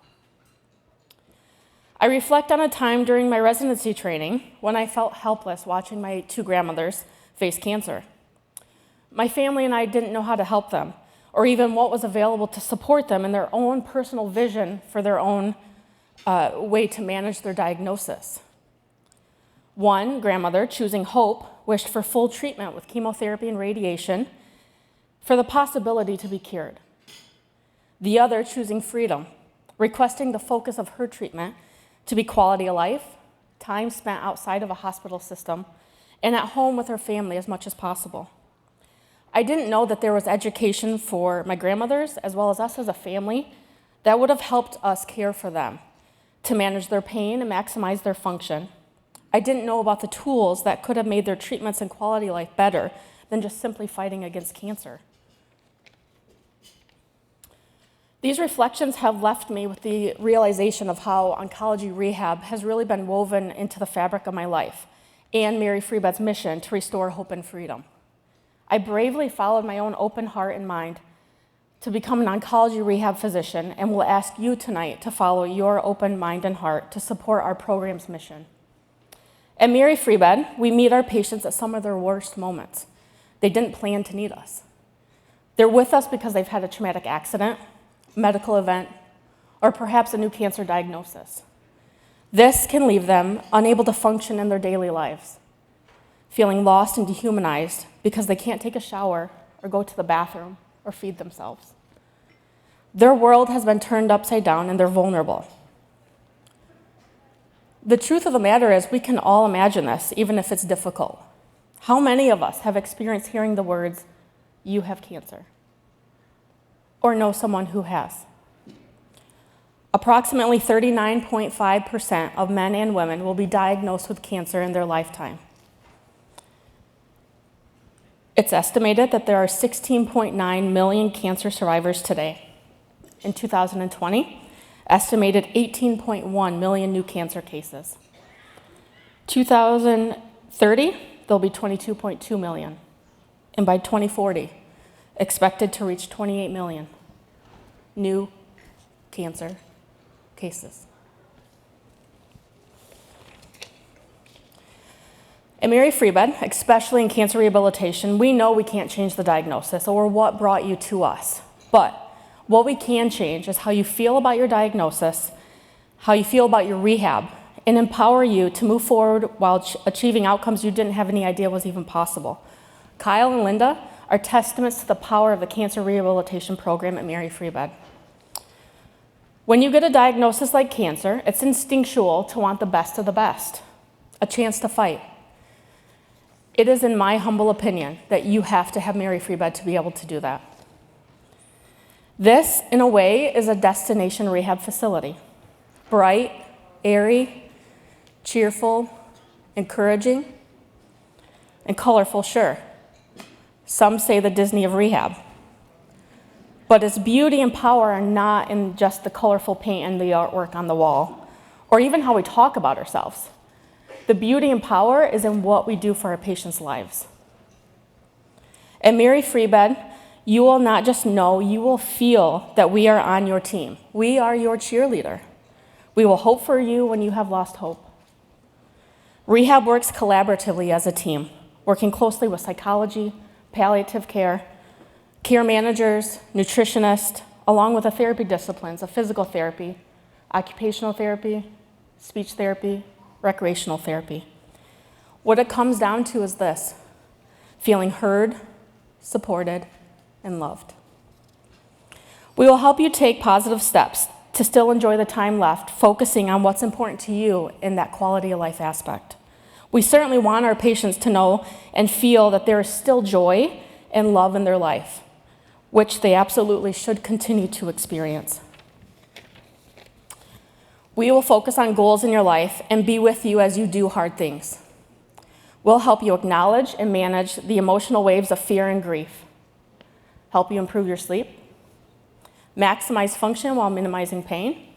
I reflect on a time during my residency training when I felt helpless watching my two grandmothers face cancer. My family and I didn't know how to help them, or even what was available to support them in their own personal vision for their own way to manage their diagnosis. One grandmother, choosing hope, wished for full treatment with chemotherapy and radiation for the possibility to be cured. The other, choosing freedom, requesting the focus of her treatment to be quality of life, time spent outside of a hospital system, and at home with her family as much as possible. I didn't know that there was education for my grandmothers, as well as us as a family, that would have helped us care for them, to manage their pain and maximize their function. I didn't know about the tools that could have made their treatments and quality of life better than just simply fighting against cancer. These reflections have left me with the realization of how oncology rehab has really been woven into the fabric of my life and Mary Free Bed's mission to restore hope and freedom. I bravely followed my own open heart and mind to become an oncology rehab physician, and will ask you tonight to follow your open mind and heart to support our program's mission. At Mary Free Bed, we meet our patients at some of their worst moments. They didn't plan to need us. They're with us because they've had a traumatic accident, medical event, or perhaps a new cancer diagnosis. This can leave them unable to function in their daily lives, feeling lost and dehumanized because they can't take a shower or go to the bathroom or feed themselves. Their world has been turned upside down and they're vulnerable. The truth of the matter is we can all imagine this, even if it's difficult. How many of us have experienced hearing the words, "You have cancer," or know someone who has? Approximately 39.5% of men and women will be diagnosed with cancer in their lifetime. It's estimated that there are 16.9 million cancer survivors today. In 2020, estimated 18.1 million new cancer cases. 2030, there'll be 22.2 million. And by 2040, expected to reach 28 million new cancer cases. At Mary Free Bed, especially in cancer rehabilitation, we know we can't change the diagnosis or what brought you to us. But what we can change is how you feel about your diagnosis, how you feel about your rehab, and empower you to move forward while achieving outcomes you didn't have any idea was even possible. Kyle and Linda are testaments to the power of the cancer rehabilitation program at Mary Free Bed. When you get a diagnosis like cancer, it's instinctual to want the best of the best, a chance to fight. It is, in my humble opinion, that you have to have Mary Free Bed to be able to do that. This, in a way, is a destination rehab facility. Bright, airy, cheerful, encouraging, and colorful, sure. Some say the Disney of rehab. But its beauty and power are not in just the colorful paint and the artwork on the wall, or even how we talk about ourselves. The beauty and power is in what we do for our patients' lives. At Mary Free Bed, you will not just know, you will feel that we are on your team. We are your cheerleader. We will hope for you when you have lost hope. Rehab works collaboratively as a team, working closely with psychology, palliative care, care managers, nutritionists, along with the therapy disciplines of physical therapy, occupational therapy, speech therapy, recreational therapy. What it comes down to is this: feeling heard, supported, and loved. We will help you take positive steps to still enjoy the time left, focusing on what's important to you in that quality of life aspect. We certainly want our patients to know and feel that there is still joy and love in their life, which they absolutely should continue to experience. We will focus on goals in your life and be with you as you do hard things. We'll help you acknowledge and manage the emotional waves of fear and grief, help you improve your sleep, maximize function while minimizing pain,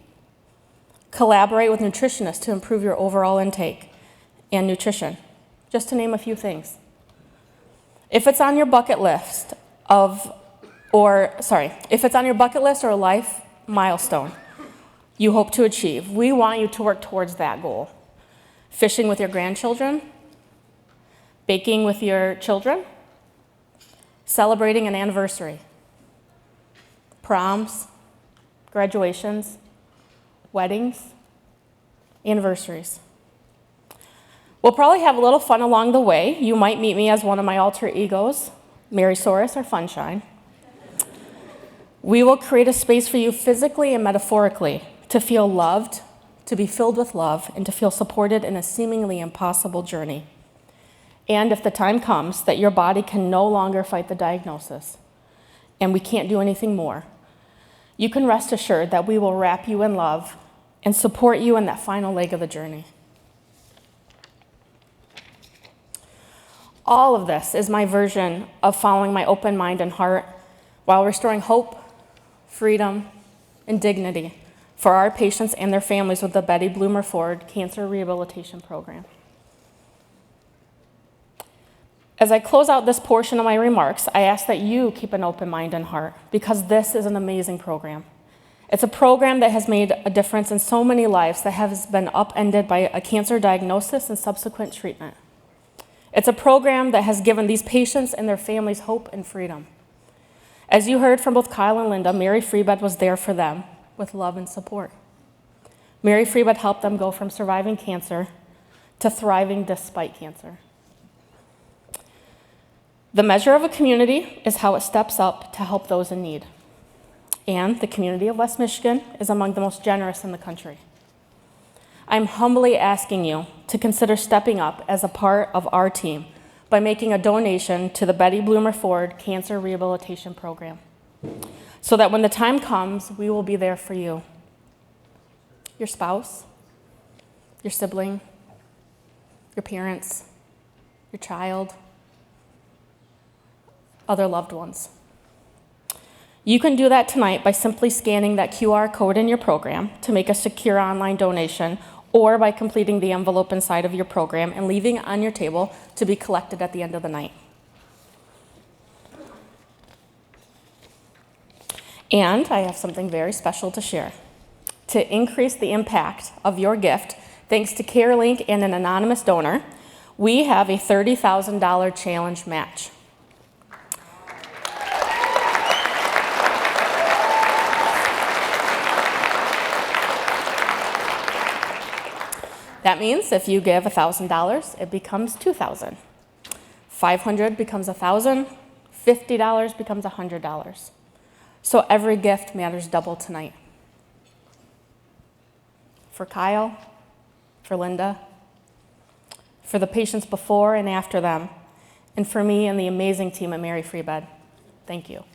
collaborate with nutritionists to improve your overall intake and nutrition, just to name a few things. If it's on your bucket list or a life milestone you hope to achieve, we want you to work towards that goal. Fishing with your grandchildren, baking with your children, celebrating an anniversary, proms, graduations, weddings, anniversaries. We'll probably have a little fun along the way. You might meet me as one of my alter egos, Marysaurus or Funshine. We will create a space for you physically and metaphorically to feel loved, to be filled with love, and to feel supported in a seemingly impossible journey. And if the time comes that your body can no longer fight the diagnosis and we can't do anything more, you can rest assured that we will wrap you in love and support you in that final leg of the journey. All of this is my version of following my open mind and heart while restoring hope, freedom, and dignity for our patients and their families with the Betty Bloomer Ford Cancer Rehabilitation Program. As I close out this portion of my remarks, I ask that you keep an open mind and heart because this is an amazing program. It's a program that has made a difference in so many lives that has been upended by a cancer diagnosis and subsequent treatment. It's a program that has given these patients and their families hope and freedom. As you heard from both Kyle and Linda, Mary Free Bed was there for them with love and support. Mary Free Bed helped them go from surviving cancer to thriving despite cancer. The measure of a community is how it steps up to help those in need. And the community of West Michigan is among the most generous in the country. I'm humbly asking you to consider stepping up as a part of our team by making a donation to the Betty Bloomer Ford Cancer Rehabilitation Program, so that when the time comes, we will be there for you, your spouse, your sibling, your parents, your child, other loved ones. You can do that tonight by simply scanning that QR code in your program to make a secure online donation, or by completing the envelope inside of your program and leaving it on your table to be collected at the end of the night. And I have something very special to share. To increase the impact of your gift, thanks to CareLink and an anonymous donor, we have a $30,000 challenge match. That means if you give $1,000, it becomes $2,000. $500 becomes $1,000. $50 becomes $100. So every gift matters double tonight. For Kyle, for Linda, for the patients before and after them, and for me and the amazing team at Mary Free Bed. Thank you.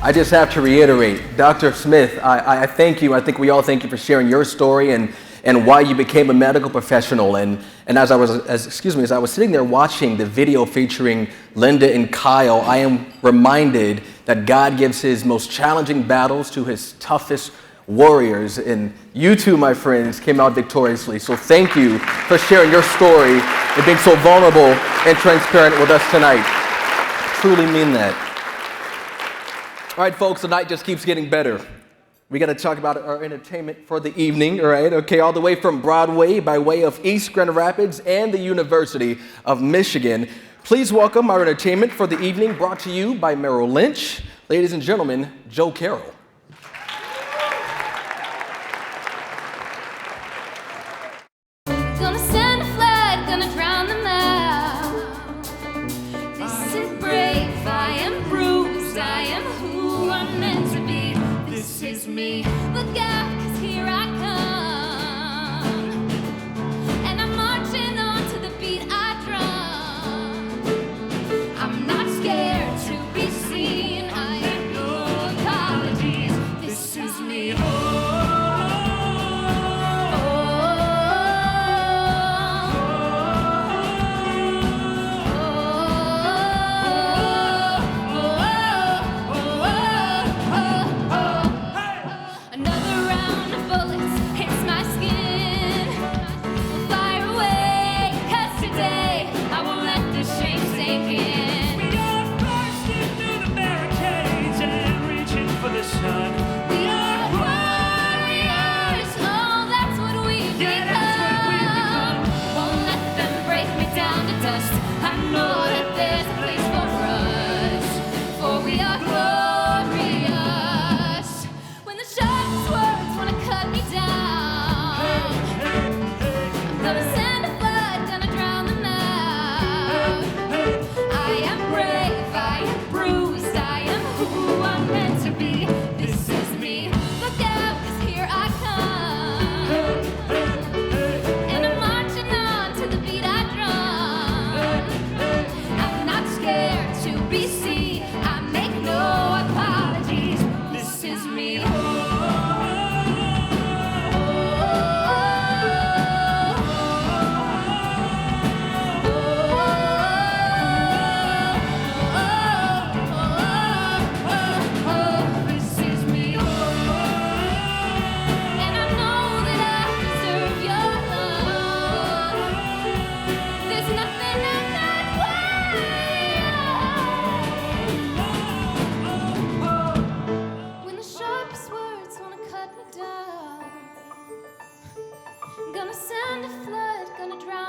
I just have to reiterate, Dr. Smith, I thank you. I think we all thank you for sharing your story and why you became a medical professional. And as I was sitting there watching the video featuring Linda and Kyle, I am reminded that God gives his most challenging battles to his toughest warriors. And you two, my friends, came out victoriously. So thank you for sharing your story and being so vulnerable and transparent with us tonight. Truly mean that. All right, folks, the night just keeps getting better. We got to talk about our entertainment for the evening, all right? Okay, all the way from Broadway by way of East Grand Rapids and the University of Michigan. Please welcome our entertainment for the evening, brought to you by Merrill Lynch. Ladies and gentlemen, Joe Carroll. Gonna send a flood, gonna drown them out. This is brave, I am proof.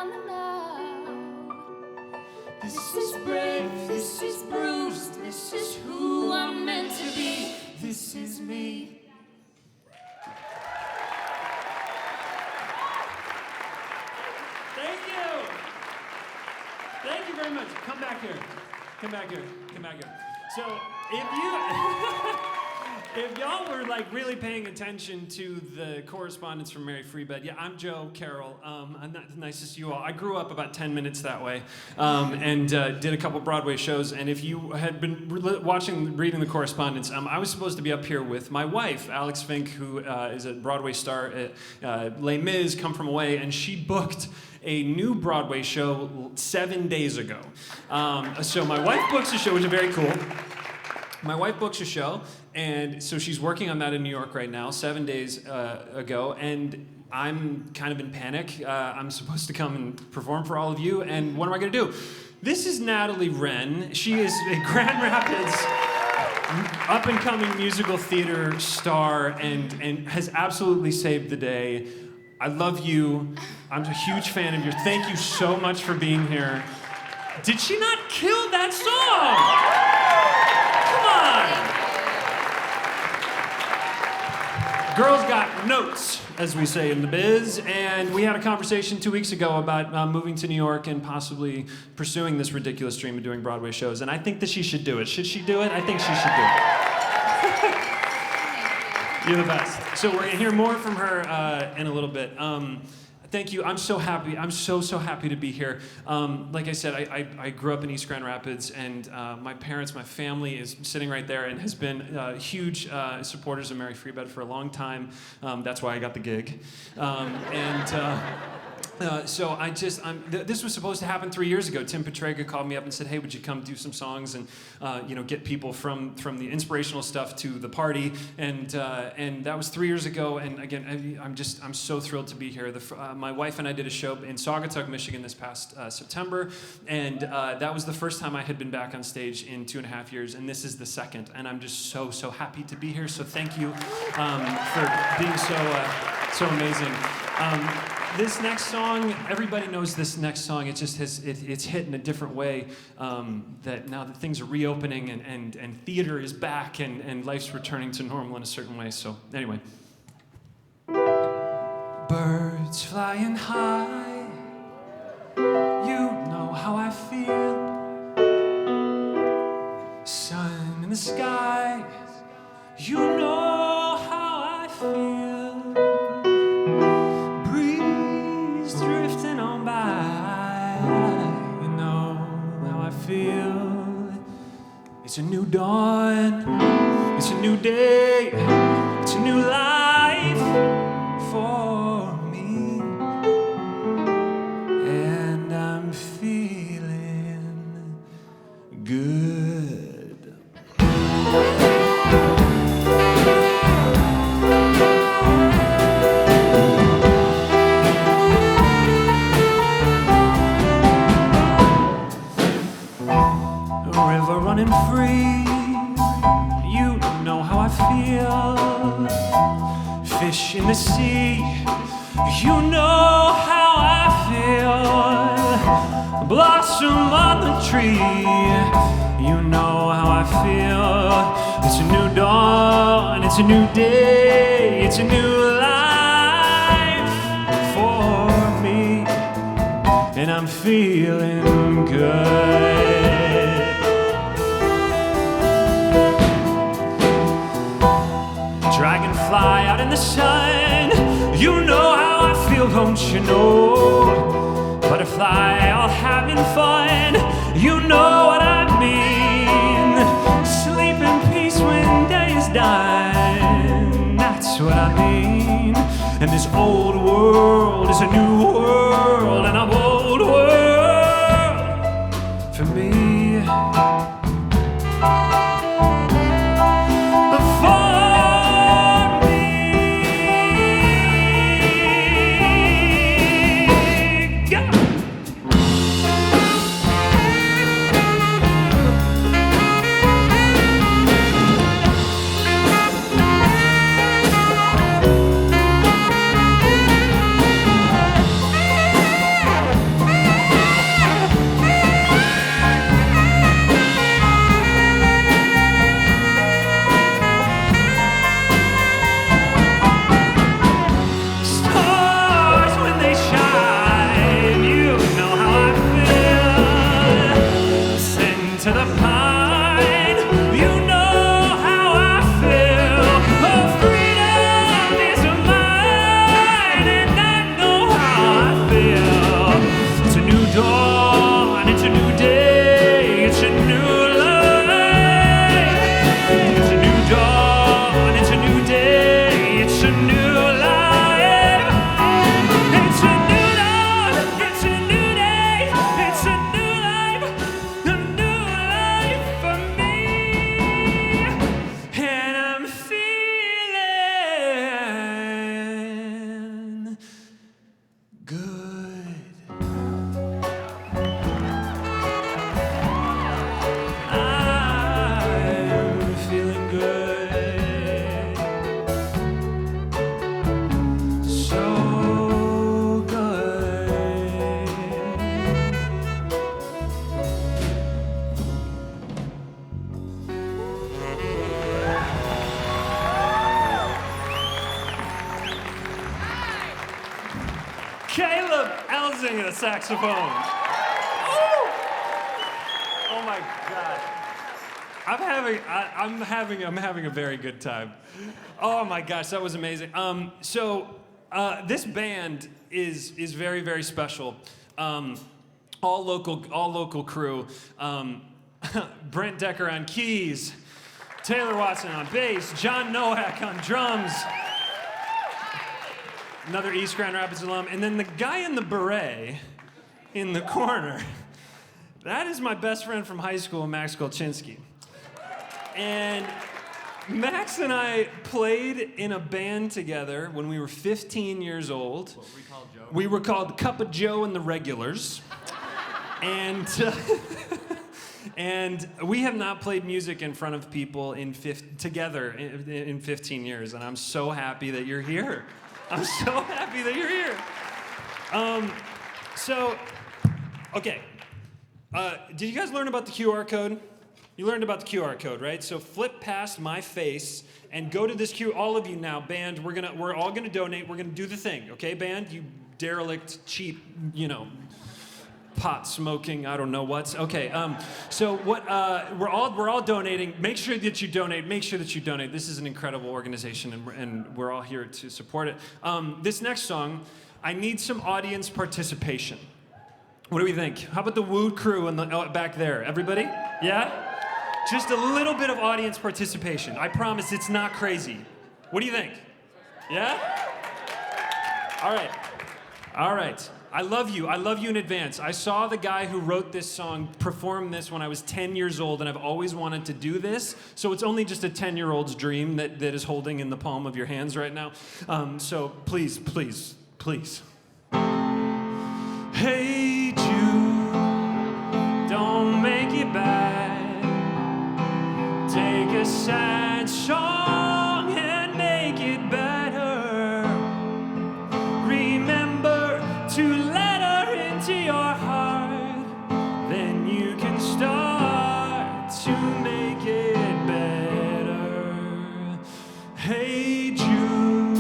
down aloud. This is brave, this is bruised, this is who I'm meant to be. This is me. Thank you. Thank you very much. Come back here. Come back here. Come back here. So if y'all were like really paying attention to the correspondence from Mary Free Bed, yeah, I'm Joe Carroll. Nice to see you all. I grew up about 10 minutes that way, and did a couple Broadway shows. And if you had been reading the correspondence, I was supposed to be up here with my wife, Alex Fink, who is a Broadway star at Les Mis, Come From Away, and she booked a new Broadway show 7 days ago. So my wife books a show, which is very cool. My wife books a show, and so she's working on that in New York right now, 7 days ago, and I'm kind of in panic. I'm supposed to come and perform for all of you, and what am I gonna do? This is Natalie Wren. She is a Grand Rapids up-and-coming musical theater star and has absolutely saved the day. I love you. I'm a huge fan of yours. Thank you so much for being here. Did she not kill that song? Girls got notes, as we say in the biz, and we had a conversation 2 weeks ago about moving to New York and possibly pursuing this ridiculous dream of doing Broadway shows, and I think that she should do it. Should she do it? I think she should do it. You're the best. So we're gonna hear more from her in a little bit. Thank you. I'm so happy. I'm so happy to be here. Like I said, I grew up in East Grand Rapids, and my parents, my family is sitting right there and has been huge supporters of Mary Free Bed for a long time. That's why I got the gig. So this was supposed to happen 3 years ago. Tim Petrega called me up and said, "Hey, would you come do some songs and get people from the inspirational stuff to the party?" And that was 3 years ago. And again, I'm so thrilled to be here. My wife and I did a show in Saugatuck, Michigan this past September, and that was the first time I had been back on stage in 2.5 years, and this is the second. And I'm just so happy to be here. So thank you for being so amazing. This next song, everybody knows this next song. It just it's hit in a different way. That now that things are reopening and theater is back and life's returning to normal in a certain way. So anyway. Birds flying high, you know how I feel. Sun in the sky, you know how I feel. Drifting on by, you know how I feel. It's a new dawn, it's a new day, it's a new life for me, and I'm feeling good. River running free, you know how I feel. Fish in the sea, you know how I feel. Blossom on the tree, you know how I feel. It's a new dawn, it's a new day, it's a new life for me, and I'm feeling good. Dragonfly out in the sun, you know how I feel, don't you know? Butterfly all having fun, you know what I mean. Sleep in peace when day is done, that's what I mean. And this old world is a new world, and an old world for me. Caleb Elsing at the saxophone. Oh my God. I'm having a very good time. Oh my gosh, that was amazing. This band is very, very special. All local crew. Brent Decker on keys, Taylor Watson on bass, John Nowak on drums. Another East Grand Rapids alum, and then the guy in the beret in the corner. That is my best friend from high school, Max Golchinski. And Max and I played in a band together when we were 15 years old. What were we called, Joe? We were called Cup of Joe and the Regulars. And and we have not played music in front of people together in 15 years, and I'm so happy that you're here. I'm so happy that you're here. Okay. Did you guys learn about the QR code? You learned about the QR code, right? So flip past my face and go to this all of you now, band. We're all gonna donate. We're gonna do the thing, okay, band? You derelict, cheap, pot smoking, I don't know what's. Okay. So what? We're all donating. Make sure that you donate. Make sure that you donate. This is an incredible organization, and we're all here to support it. This next song, I need some audience participation. What do we think? How about the Woo crew back there? Everybody? Yeah? Just a little bit of audience participation. I promise it's not crazy. What do you think? Yeah? All right. All right. I love you. I love you in advance. I saw the guy who wrote this song perform this when I was 10 years old, and I've always wanted to do this. So it's only just a 10-year-old's dream that is holding in the palm of your hands right now. So please, please, please. Hey Jude, don't make it bad. Take a sad song and make it better. Remember to let her into your heart. Then you can start to make it better. Hey Jude,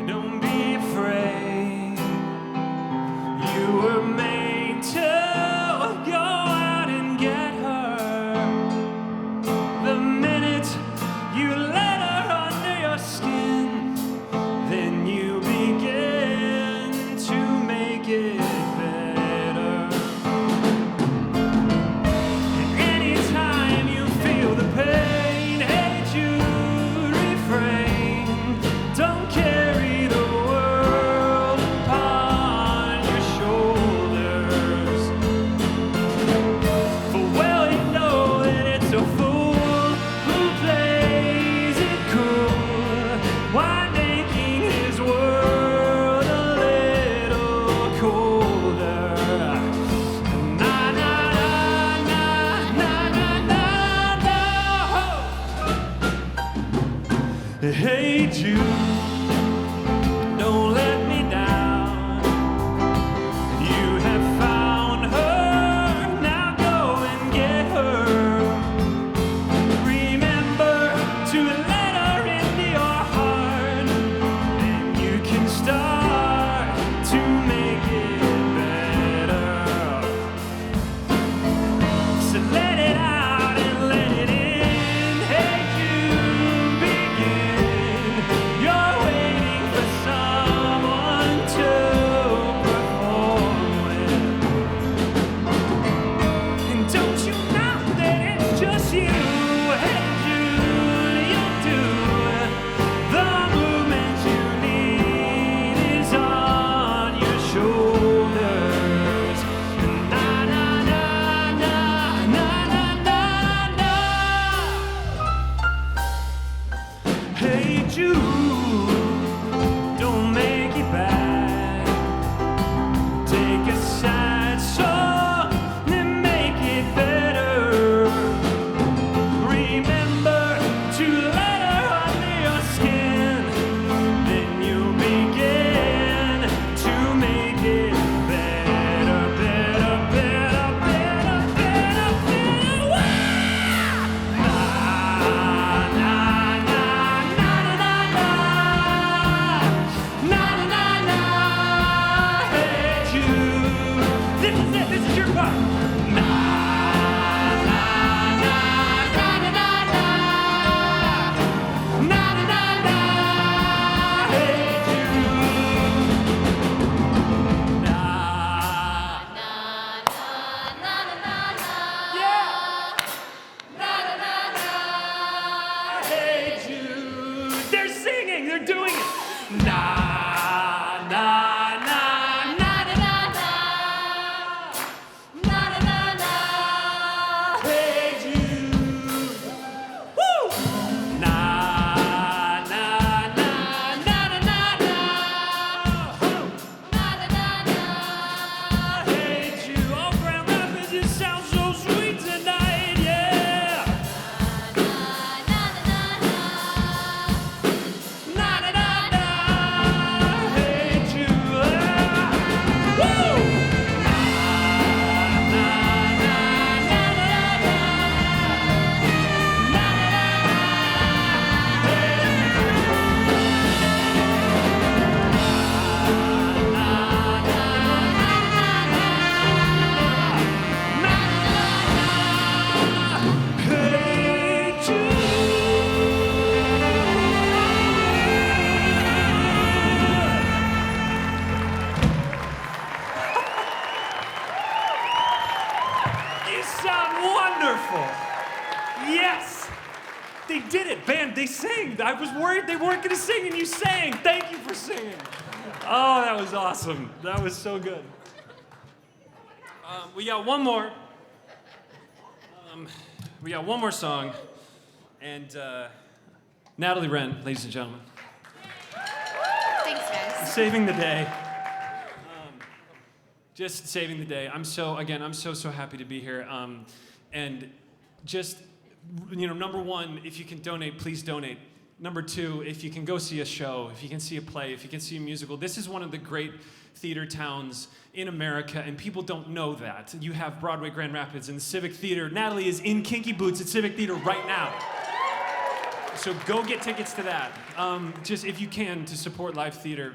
don't be afraid. They sang. I was worried they weren't going to sing, and you sang. Thank you for singing. Oh, that was awesome. That was so good. We got one more. We got one more song. And Natalie Wren, ladies and gentlemen. Thanks, guys. Saving the day. Just saving the day. I'm so happy to be here. And just, number one, if you can donate, please donate. Number two, if you can go see a show, if you can see a play, if you can see a musical. This is one of the great theater towns in America, and people don't know that. You have Broadway Grand Rapids and the Civic Theater. Natalie is in Kinky Boots at Civic Theater right now. So go get tickets to that. Just if you can, to support live theater.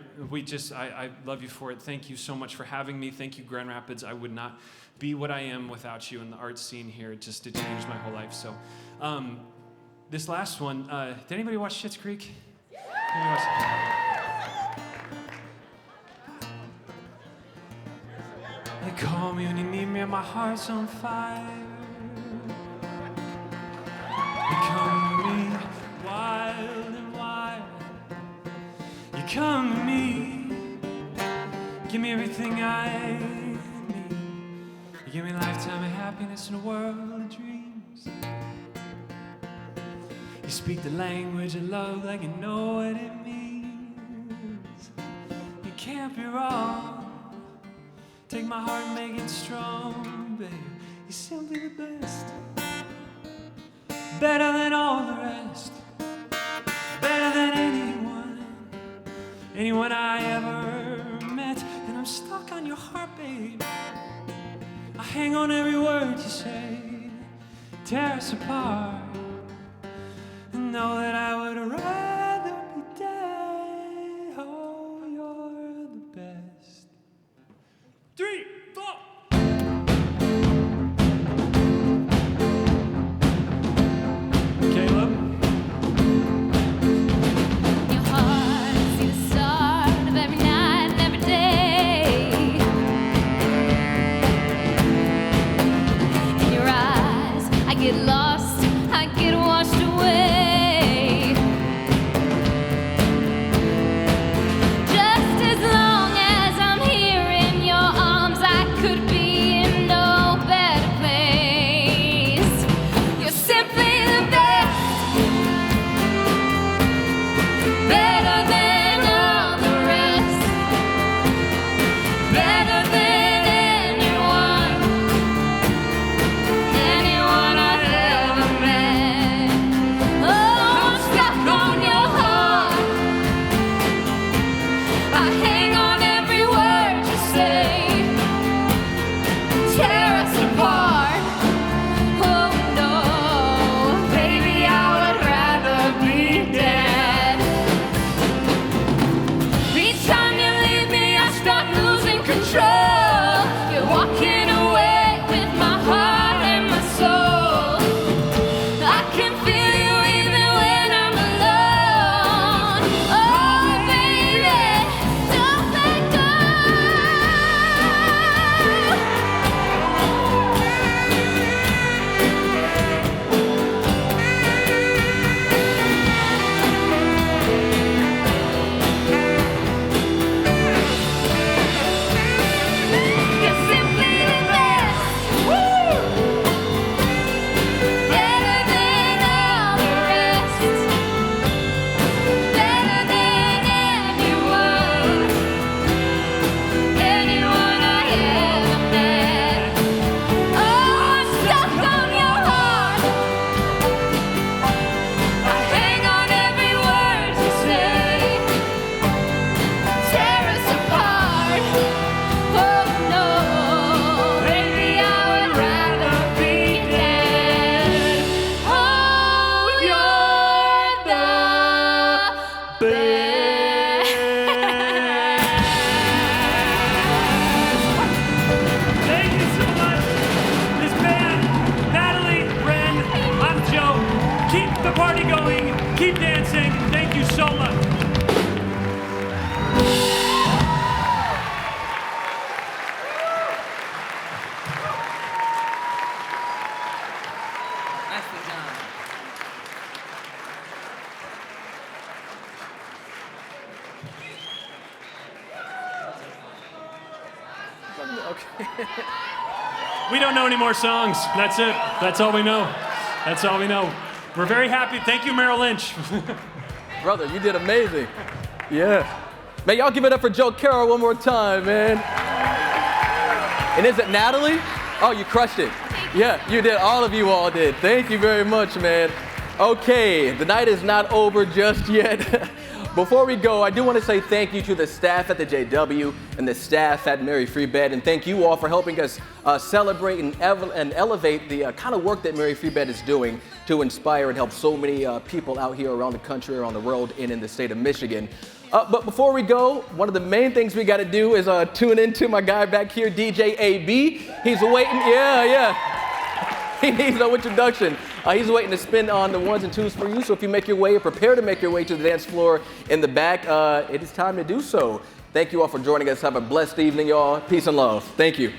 I love you for it. Thank you so much for having me. Thank you, Grand Rapids. I would not be what I am without you in the art scene here. It changed my whole life. So this last one, did anybody watch Schitt's Creek? They call me when you need me and my heart's on fire. You come to me wild and wild. You come to me, give me everything I need. You give me a lifetime of happiness and a world of dreams. You speak the language of love like you know what it means. You can't be wrong. Take my heart and make it strong, babe. You're simply the best. Better than all the rest. Better than anyone I ever met. And I'm stuck on your heart, babe. I hang on every word you say. Tear us apart. And know that I would rather be dead. Oh, you're the best. 3, 4. Get lost, I get washed away. Okay. We don't know any more songs. That's it. That's all we know. That's all we know. We're very happy. Thank you, Merrill Lynch. Brother, you did amazing. Yeah. Man, y'all give it up for Joe Carroll one more time, man. And is it Natalie? Oh, you crushed it. Yeah, you did. All of you all did. Thank you very much, man. Okay, the night is not over just yet. Before we go, I do want to say thank you to the staff at the JW and the staff at Mary Free Bed, and thank you all for helping us celebrate and elevate the kind of work that Mary Free Bed is doing to inspire and help so many people out here around the country, around the world, and in the state of Michigan. But before we go, one of the main things we got to do is tune into my guy back here, DJ AB. He's waiting. Yeah. He needs no introduction. He's waiting to spin on the ones and twos for you. So if you make your way or prepare to make your way to the dance floor in the back, it is time to do so. Thank you all for joining us. Have a blessed evening, y'all. Peace and love. Thank you.